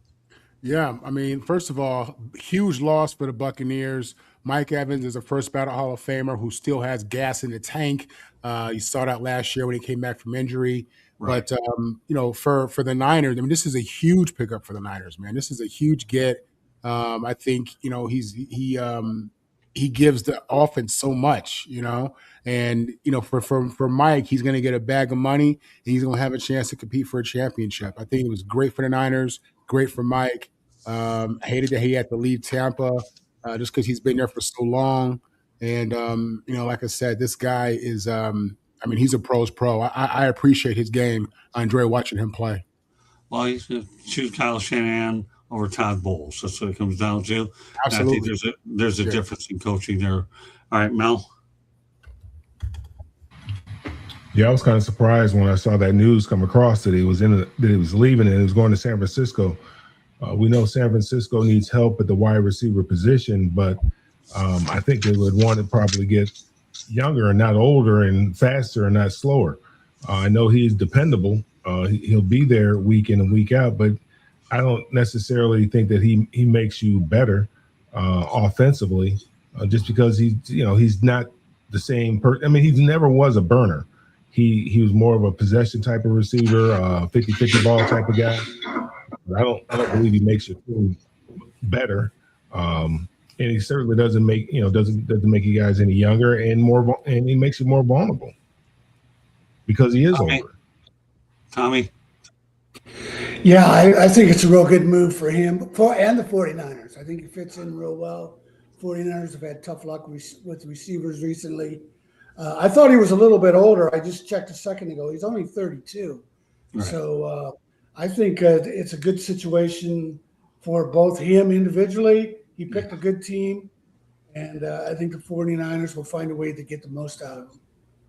Yeah, I mean, first of all, huge loss for the Buccaneers. Mike Evans is a first ballot Hall of Famer who still has gas in the tank. You saw that last year when he came back from injury. Right. But for the Niners, I mean, this is a huge pickup for the Niners, man. This is a huge get. I think he gives the offense so much, and for Mike, he's going to get a bag of money and he's going to have a chance to compete for a championship. I think it was great for the Niners, great for Mike. Hated that he had to leave Tampa just because he's been there for so long. And like I said, this guy is. He's a pro's pro. I appreciate his game. I enjoy watching him play. Well, you should choose Kyle Shanahan over Todd Bowles. That's what it comes down to. Absolutely. And I think there's a difference in coaching there. All right, Mel. Yeah, I was kind of surprised when I saw that news come across that he was leaving and he was going to San Francisco. We know San Francisco needs help at the wide receiver position, but I think they would want to probably get younger and not older and faster and not slower. I know he's dependable. He'll be there week in and week out, but I don't necessarily think that he makes you better offensively just because he's not the same person. I mean, he never was a burner. He was more of a possession type of receiver, 50-50 ball type of guy. But I don't believe he makes you feel better. And he certainly doesn't make make you guys any younger and he makes you more vulnerable because he is older. Tommy. Yeah, I think it's a real good move for him and the 49ers. I think he fits in real well. 49ers have had tough luck with receivers recently. I thought he was a little bit older. I just checked a second ago. He's only 32. Right. So I think it's a good situation for both him individually. He picked a good team, and I think the 49ers will find a way to get the most out of him.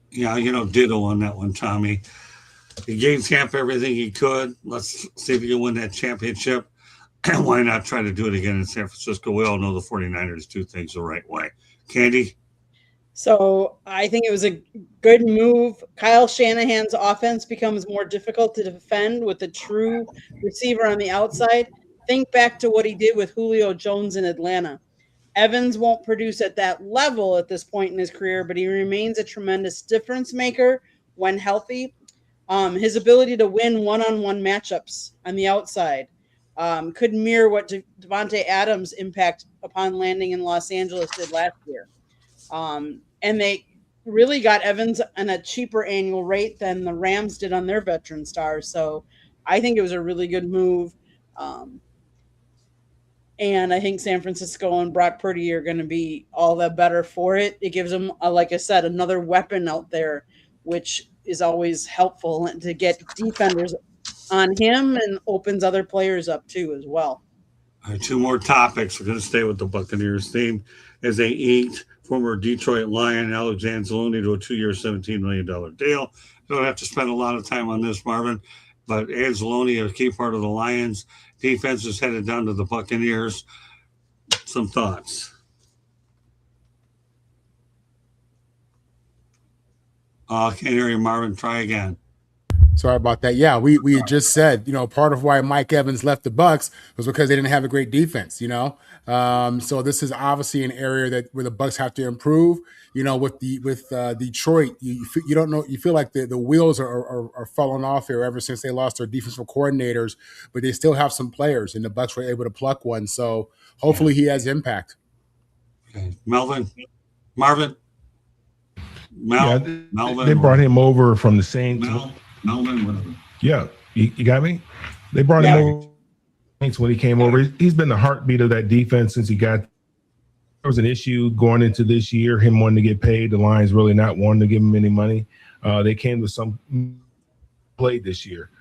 Yeah, ditto on that one, Tommy. He gave Tampa everything he could. Let's see if he can win that championship. And why not try to do it again in San Francisco? We all know the 49ers do things the right way. Candy? So I think it was a good move. Kyle Shanahan's offense becomes more difficult to defend with a true receiver on the outside. Think back to what he did with Julio Jones in Atlanta. Evans won't produce at that level at this point in his career, but he remains a tremendous difference maker when healthy. His ability to win one-on-one matchups on the outside could mirror what Devontae Adams' impact upon landing in Los Angeles did last year. And they really got Evans on a cheaper annual rate than the Rams did on their veteran stars. So I think it was a really good move. And I think San Francisco and Brock Purdy are going to be all the better for it. It gives them, like I said, another weapon out there, which is always helpful to get defenders on him and opens other players up too as well. All right, two more topics. We're going to stay with the Buccaneers theme as they inked former Detroit Lion Alex Anzalone to a 2-year, $17 million deal. Don't have to spend a lot of time on this, Marvin, but Anzalone, a key part of the Lions defense, is headed down to the Buccaneers. Some thoughts? Can't hear you, Marvin. Try again. Sorry about that. Yeah, we had just said, part of why Mike Evans left the Bucs was because they didn't have a great defense, So this is obviously an area where the Bucs have to improve. With Detroit, you don't know, you feel like the wheels are falling off here ever since they lost their defensive coordinators, but they still have some players, and the Bucs were able to pluck one. So hopefully he has impact. Okay. Marvin. Melvin. They brought him over from the Saints. Melvin, whatever. Yeah, you got me? They brought him over when he came over. He's been the heartbeat of that defense since he got. There was an issue going into this year, him wanting to get paid. The Lions really not wanting to give him any money. They came with some play this year.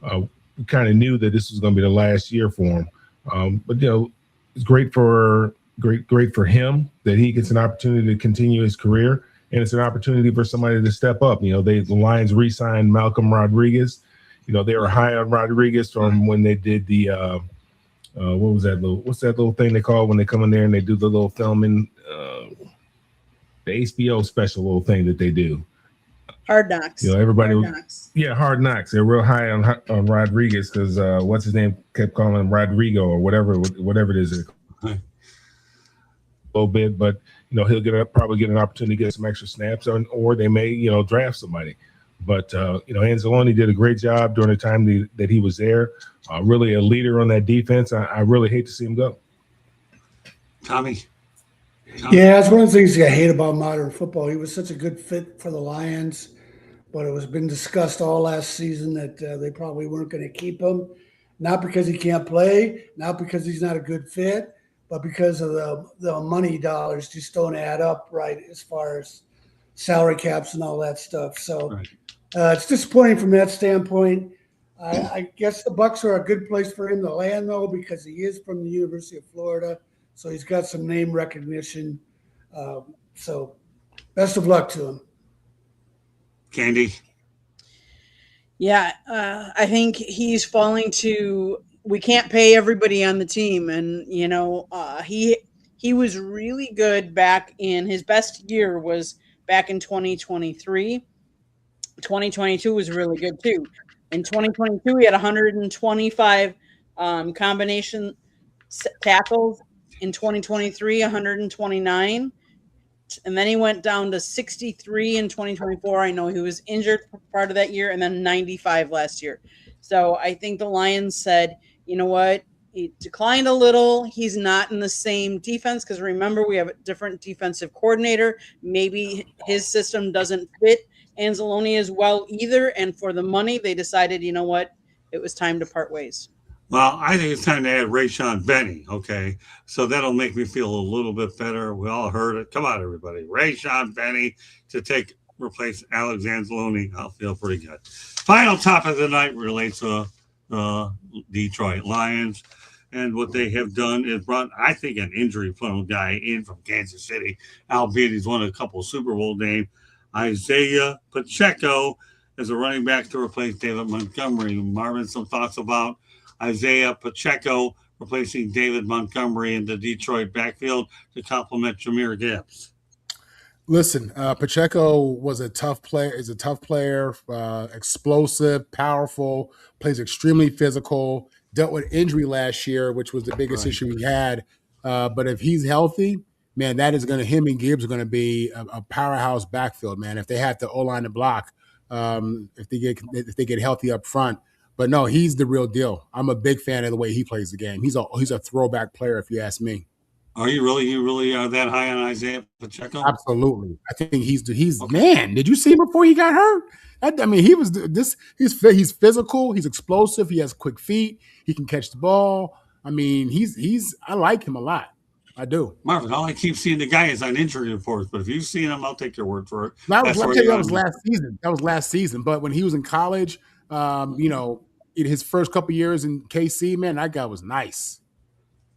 We kind of knew that this was going to be the last year for him. But it's great for him that he gets an opportunity to continue his career. And it's an opportunity for somebody to step up. The Lions re-signed Malcolm Rodriguez. They were high on Rodriguez from when they did the what's that little thing they call when they come in there and they do the little filming, the HBO special little thing that they do. Hard Knocks. You know, everybody, Hard Knocks. yeah, Hard Knocks. They're real high on Rodriguez because what's his name kept calling him Rodrigo or whatever it is. A little bit, but you know he'll probably get an opportunity to get some extra snaps, or they may draft somebody. But Anzalone did a great job during the time that he was there. Really a leader on that defense. I really hate to see him go. Tommy. Yeah, that's one of the things I hate about modern football. He was such a good fit for the Lions, but it was been discussed all last season that they probably weren't going to keep him, not because he can't play, not because he's not a good fit, but because of the money dollars just don't add up right as far as salary caps and all that stuff. So it's disappointing from that standpoint. I guess the Bucs are a good place for him to land, though, because he is from the University of Florida. So he's got some name recognition. So best of luck to him. Candy. Yeah, I think he's falling to we can't pay everybody on the team. And, he was really good back in his best year was back in 2023. 2022 was really good, too. In 2022, he had 125 combination tackles. In 2023, 129. And then he went down to 63 in 2024. I know he was injured for part of that year, and then 95 last year. So I think the Lions said, you know what? He declined a little. He's not in the same defense because remember, we have a different defensive coordinator. Maybe his system doesn't fit Anzalone as well either. And for the money, they decided, you know what? It was time to part ways. Well, I think it's time to add Rayshon Benny, okay? So that'll make me feel a little bit better. We all heard it. Come on, everybody. Rayshon Benny to replace Alex Anzalone. I'll feel pretty good. Final topic of the night relates to Detroit Lions. And what they have done is brought, I think, an injury-prone guy in from Kansas City, albeit he's won a couple of Super Bowl games. Isaiah Pacheco as a running back to replace David Montgomery. Marvin, some thoughts about Isaiah Pacheco replacing David Montgomery in the Detroit backfield to complement Jahmyr Gibbs. Listen, Pacheco was a tough player. Is a tough player, explosive, powerful, plays extremely physical. Dealt with injury last year, which was the biggest issue he had. But if he's healthy, man, that is going to him and Gibbs are going to be a powerhouse backfield, man. If they have the O-line to block, if they get healthy up front. But no, he's the real deal. I'm a big fan of the way he plays the game. He's a throwback player, if you ask me. Are you really? You really are that high on Isaiah Pacheco? Absolutely. I think he's okay. Man, did you see him before he got hurt? He's physical. He's explosive. He has quick feet. He can catch the ball. I mean, I like him a lot. I do. Marvin, all I keep seeing the guy is on injury reports, but if you've seen him, I'll take your word for it. That was last season. That was last season. But when he was in college, in his first couple years in KC, man, that guy was nice.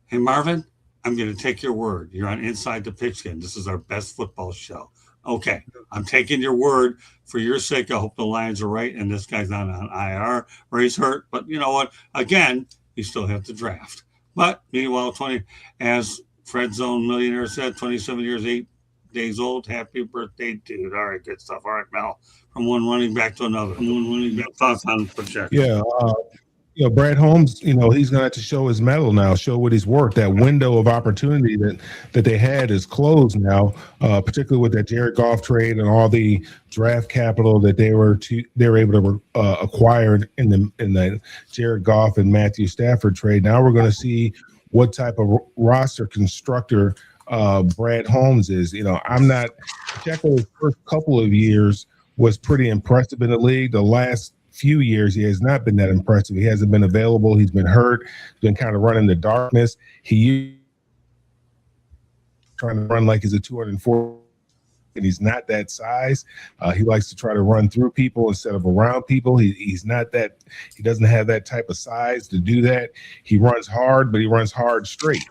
Hey, Marvin, I'm going to take your word. You're on Inside the Pigskin. This is our best football show. Okay, I'm taking your word for your sake. I hope the Lions are right, and this guy's not on IR or he's hurt. But you know what? Again, you still have to draft. But meanwhile, as Fred Zone Millionaire said, 27 years, 8 days old. Happy birthday, dude. All right, good stuff. All right, Mel. From one running back to another. Thoughts on Pacheco? Yeah, Brad Holmes, he's going to have to show his mettle now, show what he's worth. That window of opportunity that they had is closed now, particularly with that Jared Goff trade and all the draft capital that they were able to acquire in the Jared Goff and Matthew Stafford trade. Now we're going to see what type of roster constructor Brad Holmes is. Pacheco's first couple of years was pretty impressive in the league. The last few years, he has not been that impressive. He hasn't been available. He's been hurt. He's been kind of running the darkness. He trying to run like he's a 240, and he's not that size. He likes to try to run through people instead of around people. He's not that. He doesn't have that type of size to do that. He runs hard, but he runs hard straight.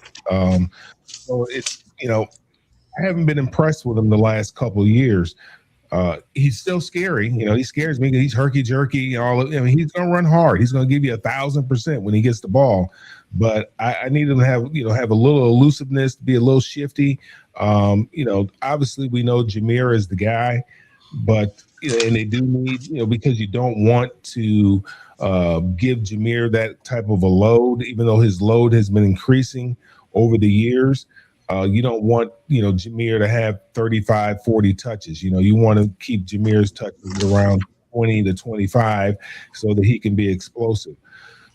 So it's I haven't been impressed with him the last couple of years. He's still scary. He scares me. He's herky jerky. He's going to run hard. He's going to give you 1,000% when he gets the ball. But I need him to have a little elusiveness, to be a little shifty. Obviously we know Jahmyr is the guy, but and they do need, because you don't want to give Jameer that type of a load, even though his load has been increasing over the years. You don't want, Jameer to have 35, 40 touches. You want to keep Jameer's touches around 20 to 25 so that he can be explosive.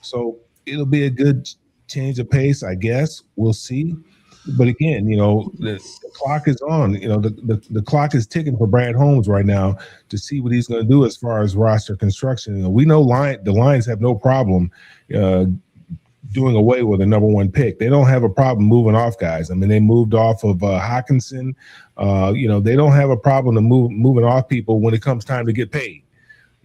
So it'll be a good change of pace, I guess. We'll see. But again, the clock is on. The clock is ticking for Brad Holmes right now to see what he's going to do as far as roster construction. We know the Lions have no problem doing away with a number one pick. They don't have a problem moving off guys. I mean, they moved off of Hawkinson. They don't have a problem moving off people when it comes time to get paid.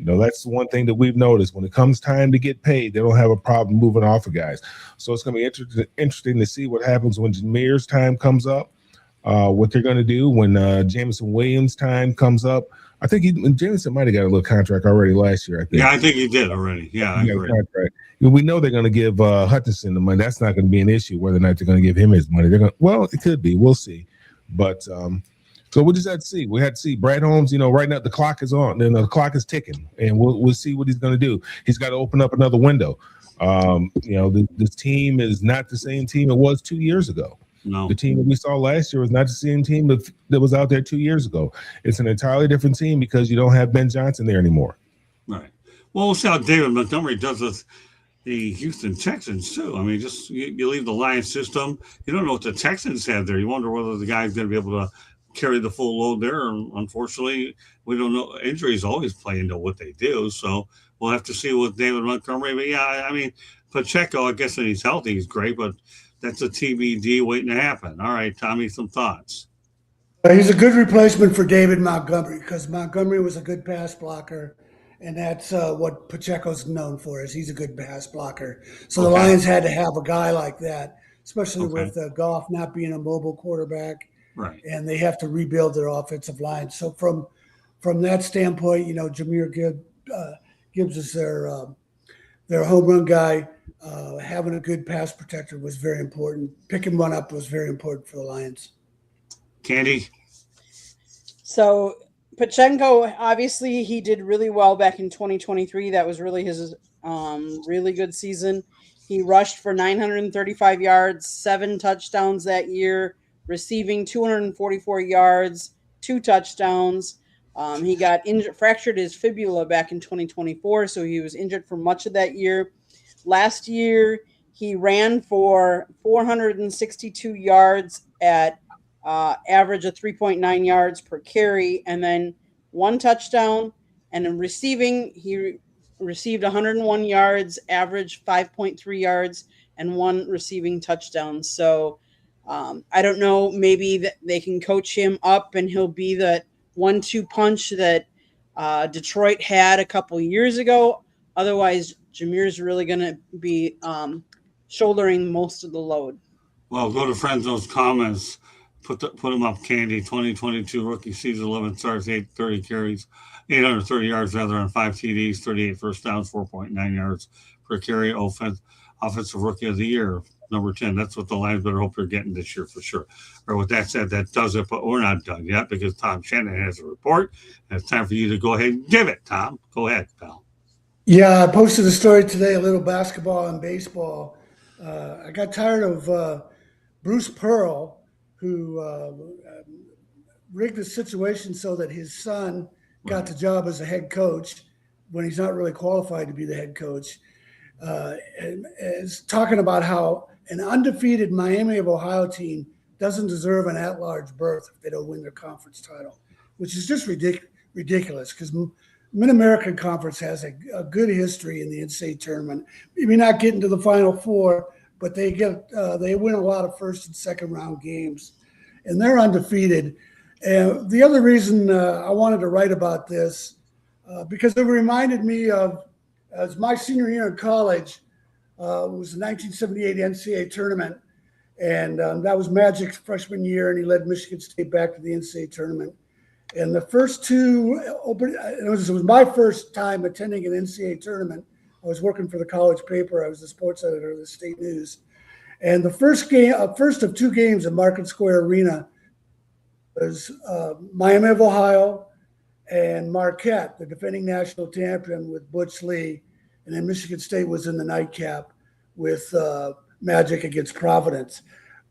That's one thing that we've noticed. When it comes time to get paid, they don't have a problem moving off of guys. So it's going to be interesting to see what happens when Jameer's time comes up, what they're going to do when Jameson Williams' time comes up. I think Jameson might have got a little contract already last year, I think. Yeah, I think he did already. Yeah, I agree. We know they're going to give Hutchinson the money. That's not going to be an issue, whether or not they're going to give him his money. Well, it could be. We'll see. But so we'll just have to see. We had to see Brad Holmes. Right now the clock is on, and the clock is ticking, and we'll see what he's going to do. He's got to open up another window. This team is not the same team it was 2 years ago. No, the team that we saw last year was not the same team that was out there 2 years ago. It's an entirely different team because you don't have Ben Johnson there anymore. Right. Well, we'll see how David Montgomery does with the Houston Texans too. I mean, just you leave the Lions system, you don't know what the Texans have there. You wonder whether the guy's going to be able to carry the full load there. And unfortunately, we don't know. Injuries always play into what they do. So we'll have to see with David Montgomery. But yeah, I mean, Pacheco, I guess when he's healthy, he's great, but that's a TBD waiting to happen. All right, Tommy, some thoughts. He's a good replacement for David Montgomery because Montgomery was a good pass blocker, and that's what Pacheco's known for. Is he's a good pass blocker. So the Lions had to have a guy like that, especially with Goff not being a mobile quarterback. Right. And they have to rebuild their offensive line. So from that standpoint, Jahmyr Gibbs is their home run guy. Having a good pass protector was very important. Picking one up was very important for the Lions. Candy? So Pacheco, obviously, he did really well back in 2023. That was really his really good season. He rushed for 935 yards, 7 touchdowns that year, receiving 244 yards, 2 touchdowns. He got injured, fractured his fibula back in 2024, so he was injured for much of that year. Last year, he ran for 462 yards at average of 3.9 yards per carry, and then 1 touchdown. And in receiving, he received 101 yards, average 5.3 yards, and 1 receiving touchdown. So I don't know, maybe that they can coach him up and he'll be that 1-2 punch that Detroit had a couple years ago. Otherwise, Jameer's really going to be shouldering most of the load. Well, go to Frenzo's comments. Put him up, Candy. 2022 rookie season, 11 starts, 830 carries, 830 yards rather on 5 TDs, 38 first downs, 4.9 yards per carry. Offensive rookie of the year, number 10. That's what the Lions better hope they're getting this year for sure. Or with that said, that does it, but we're not done yet because Tom Shannon has a report. And it's time for you to go ahead and give it, Tom. Go ahead, pal. Yeah, I posted a story today, a little basketball and baseball. I got tired of Bruce Pearl, who rigged the situation so that his son got the job as a head coach when he's not really qualified to be the head coach. And is talking about how an undefeated Miami of Ohio team doesn't deserve an at-large berth if they don't win their conference title, which is just ridiculous because Mid-American Conference has a good history in the NCAA tournament. Maybe not getting to the Final Four, but they win a lot of first and second round games, and they're undefeated. And the other reason I wanted to write about this because it reminded me of as my senior year in college was the 1978 NCAA tournament, and that was Magic's freshman year, and he led Michigan State back to the NCAA tournament. And the first 2 it was my first time attending an NCAA tournament. I was working for the college paper. I was the sports editor of the State News. And the first of 2 games at Market Square Arena was Miami of Ohio and Marquette, the defending national champion with Butch Lee, and then Michigan State was in the nightcap with Magic against Providence.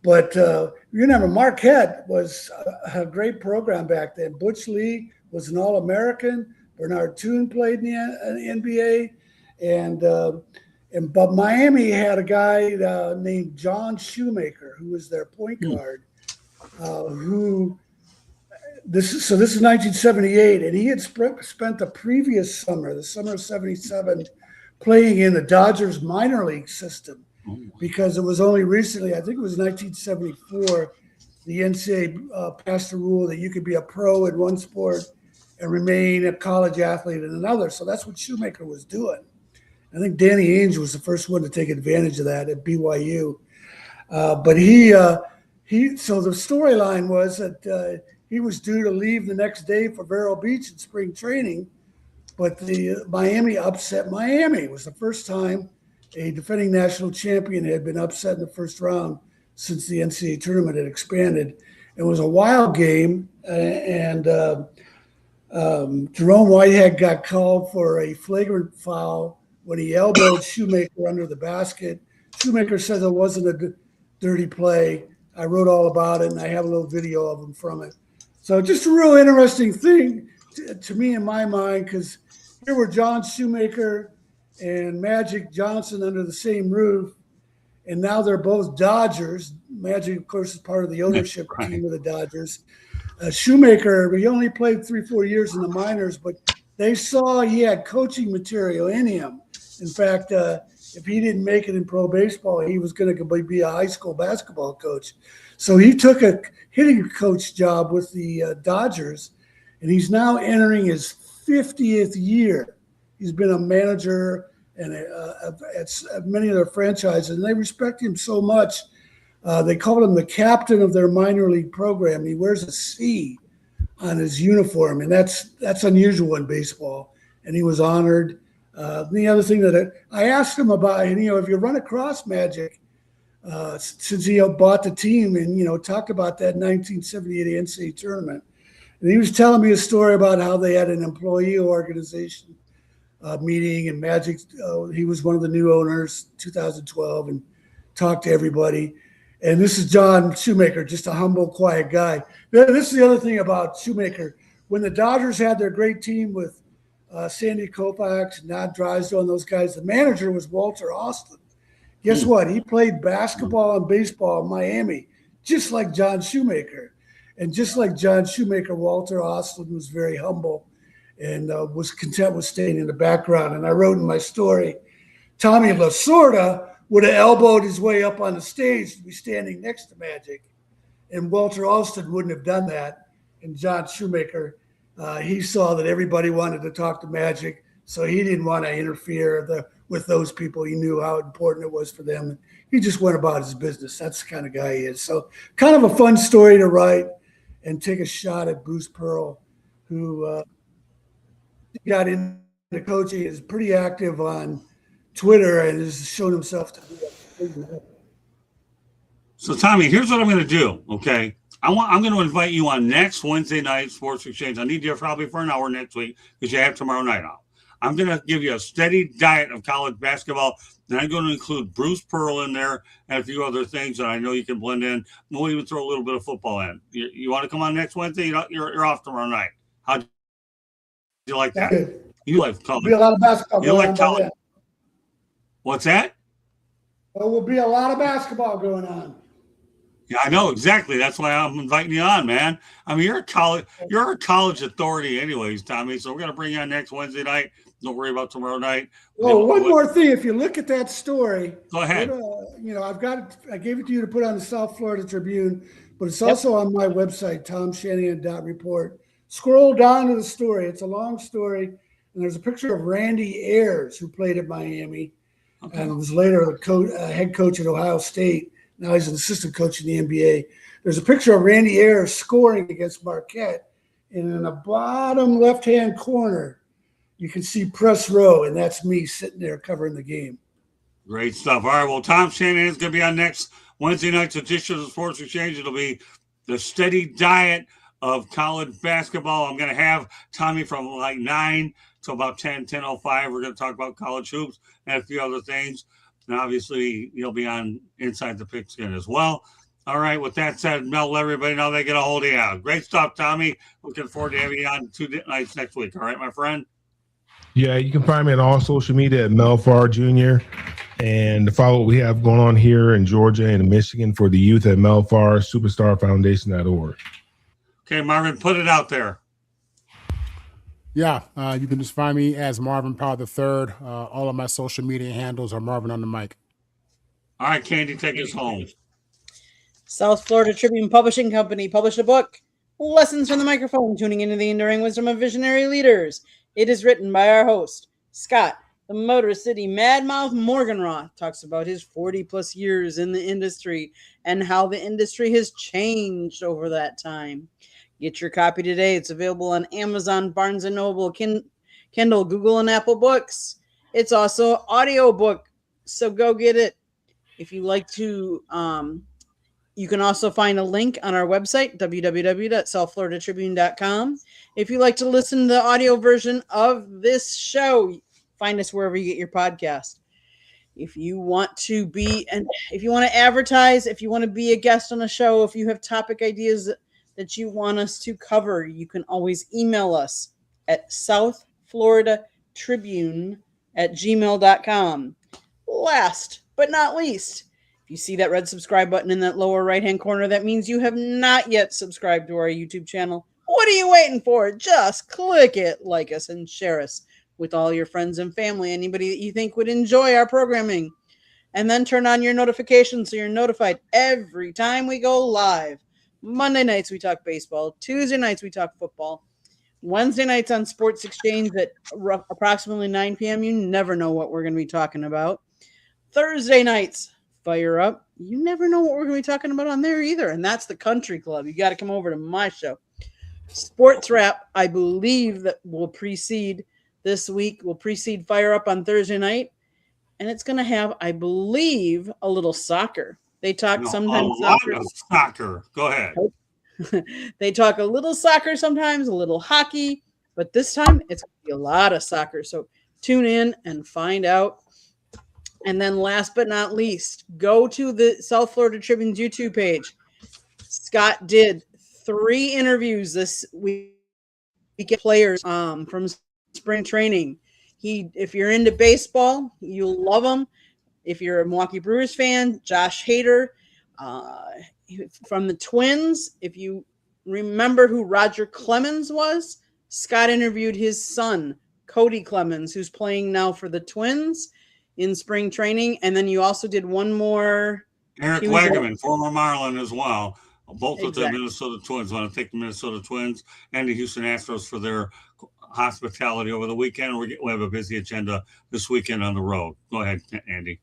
But you remember, Marquette was a great program back then. Butch Lee was an All-American. Bernard Toon played in the NBA, but Miami had a guy named John Shoemaker, who was their point guard. This is 1978, and he had spent the previous summer, the summer of '77, playing in the Dodgers minor league system, because it was only recently, I think it was 1974, the NCAA passed a rule that you could be a pro in one sport and remain a college athlete in another. So that's what Shoemaker was doing. I think Danny Ainge was the first one to take advantage of that at BYU. But so the storyline was that he was due to leave the next day for Vero Beach in spring training, but the Miami upset Miami. It was the first time a defending national champion had been upset in the first round since the NCAA tournament had expanded. It was a wild game, and Jerome Whitehead got called for a flagrant foul when he elbowed Shoemaker under the basket. Shoemaker said it wasn't a dirty play. I wrote all about it, and I have a little video of him from it. So just a real interesting thing to me in my mind, because here were John Shoemaker and Magic Johnson under the same roof, and now they're both Dodgers. Magic, of course, is part of the ownership team of the Dodgers. Shoemaker, he only played 3-4 years in the minors, but they saw he had coaching material in him. In fact, if he didn't make it in pro baseball, he was going to be a high school basketball coach. So he took a hitting coach job with the Dodgers, and he's now entering his 50th year. He's been a manager and at many of their franchises, and they respect him so much. They call him the captain of their minor league program. He wears a C on his uniform, and that's unusual in baseball. And he was honored. The other thing that I asked him about, and if you run across Magic, since he bought the team, and talked about that 1978 NCAA tournament, and he was telling me a story about how they had an employee organization meeting, and Magic, he was one of the new owners, 2012, and talked to everybody. And this is John Shoemaker, just a humble, quiet guy. This is the other thing about Shoemaker. When the Dodgers had their great team with Sandy Koufax, Nod Drysdale, and those guys, the manager was Walter Austin. Guess what? He played basketball and baseball in Miami, just like John Shoemaker. And just like John Shoemaker, Walter Austin was very humble and was content with staying in the background. And I wrote in my story, Tommy Lasorda would have elbowed his way up on the stage to be standing next to Magic, and Walter Austin wouldn't have done that. And John Shoemaker, he saw that everybody wanted to talk to Magic, so he didn't want to interfere with those people. He knew how important it was for them. He just went about his business. That's the kind of guy he is. So kind of a fun story to write and take a shot at Bruce Pearl, who got into coaching, is pretty active on Twitter and has shown himself to be a. So, Tommy, here's what I'm going to do, okay? I'm going to invite you on next Wednesday night Sports Exchange. I need you probably for an hour next week because you have tomorrow night off. I'm going to give you a steady diet of college basketball, and I'm going to include Bruce Pearl in there and a few other things that I know you can blend in. We'll even throw a little bit of football in. You want to come on next Wednesday? You're off tomorrow night. How do you like that? You like college. There'll be a lot of basketball. You like college. What's that? There will be a lot of basketball going on. Yeah, I know exactly. That's why I'm inviting you on, man. I mean, you're a college authority, anyways, Tommy. So we're gonna bring you on next Wednesday night. Don't worry about tomorrow night. Well, one more thing. If you look at that story, go ahead. I've got it. I gave it to you to put on the South Florida Tribune, but it's also on my website, tomshanahan.report. Scroll down to the story. It's a long story, and there's a picture of Randy Ayers, who played at Miami. Okay. And was later the head coach at Ohio State. Now he's an assistant coach in the NBA. There's a picture of Randy Ayers scoring against Marquette. And in the bottom left-hand corner, you can see press row, and that's me sitting there covering the game. Great stuff. All right, well, Tom Shanahan is going to be on next Wednesday night's edition of the Sports Exchange. It'll be the steady diet of college basketball. I'm going to have Tommy from like 9 to about 10:05. We're going to talk about college hoops and a few other things. And obviously, you'll be on Inside the Pigskin as well. All right, with that said, Mel, let everybody know they get a hold of you. Great stuff, Tommy. Looking forward to having you on 2 nights next week. All right, my friend? Yeah, you can find me on all social media at Melfar Jr. And follow what we have going on here in Georgia and Michigan for the youth at Melfar, superstarfoundation.org. Okay, Marvin, put it out there. Yeah, you can just find me as Marvin Powell III. All of my social media handles are Marvin on the mic. All right, Candy, take us home. South Florida Tribune Publishing Company published a book, Lessons from the Microphone, Tuning into the Enduring Wisdom of Visionary Leaders. It is written by our host, Scott, the Motor City Madmouth Morganroth, talks about his 40-plus years in the industry and how the industry has changed over that time. Get your copy today. It's available on Amazon, Barnes & Noble, Kindle, Google, and Apple Books. It's also an audiobook, so go get it. If you like to... you can also find a link on our website, www.southfloridatribune.com. If you like to listen to the audio version of this show, find us wherever you get your podcast. If you want to advertise, if you want to be a guest on a show, if you have topic ideas that you want us to cover, you can always email us at southfloridatribune@gmail.com. Last but not least, you see that red subscribe button in that lower right-hand corner, that means you have not yet subscribed to our YouTube channel. What are you waiting for? Just click it, like us, and share us with all your friends and family, anybody that you think would enjoy our programming. And then turn on your notifications so you're notified every time we go live. Monday nights we talk baseball. Tuesday nights we talk football. Wednesday nights on Sports Exchange at approximately 9 p.m. You never know what we're going to be talking about. Thursday nights, fire up. You never know what we're going to be talking about on there either. And that's the Country Club. You got to come over to my show. Sports Wrap, I believe, that will precede this week, will precede Fire Up on Thursday night. And it's going to have, I believe, a little soccer. They talk sometimes soccer. Go ahead. They talk a little soccer sometimes, a little hockey. But this time, it's going to be a lot of soccer. So tune in and find out. And then last but not least, go to the South Florida Tribune's YouTube page. Scott did 3 interviews this week with players from spring training. If you're into baseball, you'll love him. If you're a Milwaukee Brewers fan, Josh Hader. From the Twins, if you remember who Roger Clemens was, Scott interviewed his son, Cody Clemens, who's playing now for the Twins in spring training. And then you also did one more. Eric Wagaman, former Marlin as well. Both of the Minnesota Twins. I want to thank the Minnesota Twins and the Houston Astros for their hospitality over the weekend. We have a busy agenda this weekend on the road. Go ahead, Andy.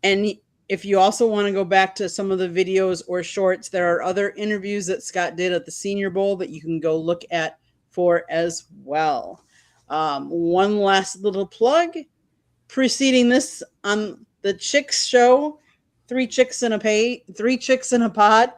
And if you also want to go back to some of the videos or shorts, there are other interviews that Scott did at the Senior Bowl that you can go look at for as well. One last little plug. Preceding this on the Chicks show, 3 Chicks in a Pod.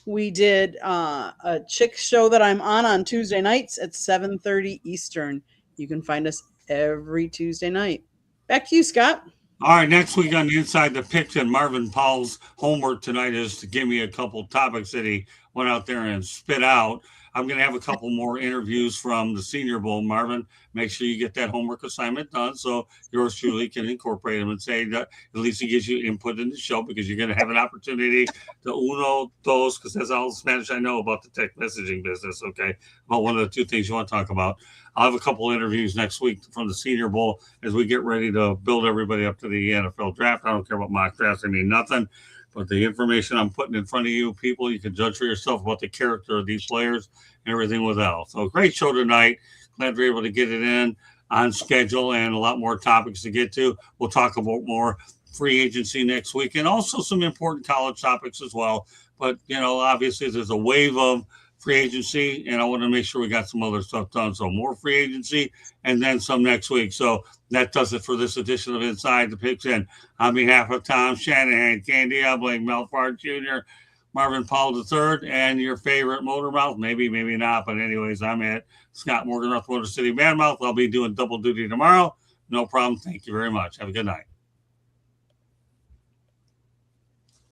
We did a Chicks show that I'm on Tuesday nights at 7:30 Eastern. You can find us every Tuesday night. Back to you, Scott. All right, next week on the Inside the Pigskin, Marvin Powell's homework tonight is to give me a couple topics that he went out there and spit out. I'm going to have a couple more interviews from the Senior Bowl. Marvin, make sure you get that homework assignment done so yours truly can incorporate them and say that at least he gives you input in the show, because you're going to have an opportunity to uno dos, because that's all the Spanish I know about the tech messaging business, okay, about one of the 2 things you want to talk about. I'll have a couple interviews next week from the Senior Bowl as we get ready to build everybody up to the NFL draft. I don't care about mock drafts. I mean, nothing. But the information I'm putting in front of you people, you can judge for yourself about the character of these players and everything with Al. So great show tonight. Glad we're able to get it in on schedule and a lot more topics to get to. We'll talk about more free agency next week and also some important college topics as well. But, obviously there's a wave of free agency, and I want to make sure we got some other stuff done. So more free agency and then some next week. So that does it for this edition of Inside the Pigskin. On behalf of Tom Shanahan, Candy Ebling, Melfar Jr., Marvin Powell III, and your favorite motor mouth. Maybe, maybe not. But anyways, I'm at Scott Morgan, North Motor City Man Mouth. I'll be doing double duty tomorrow. No problem. Thank you very much. Have a good night.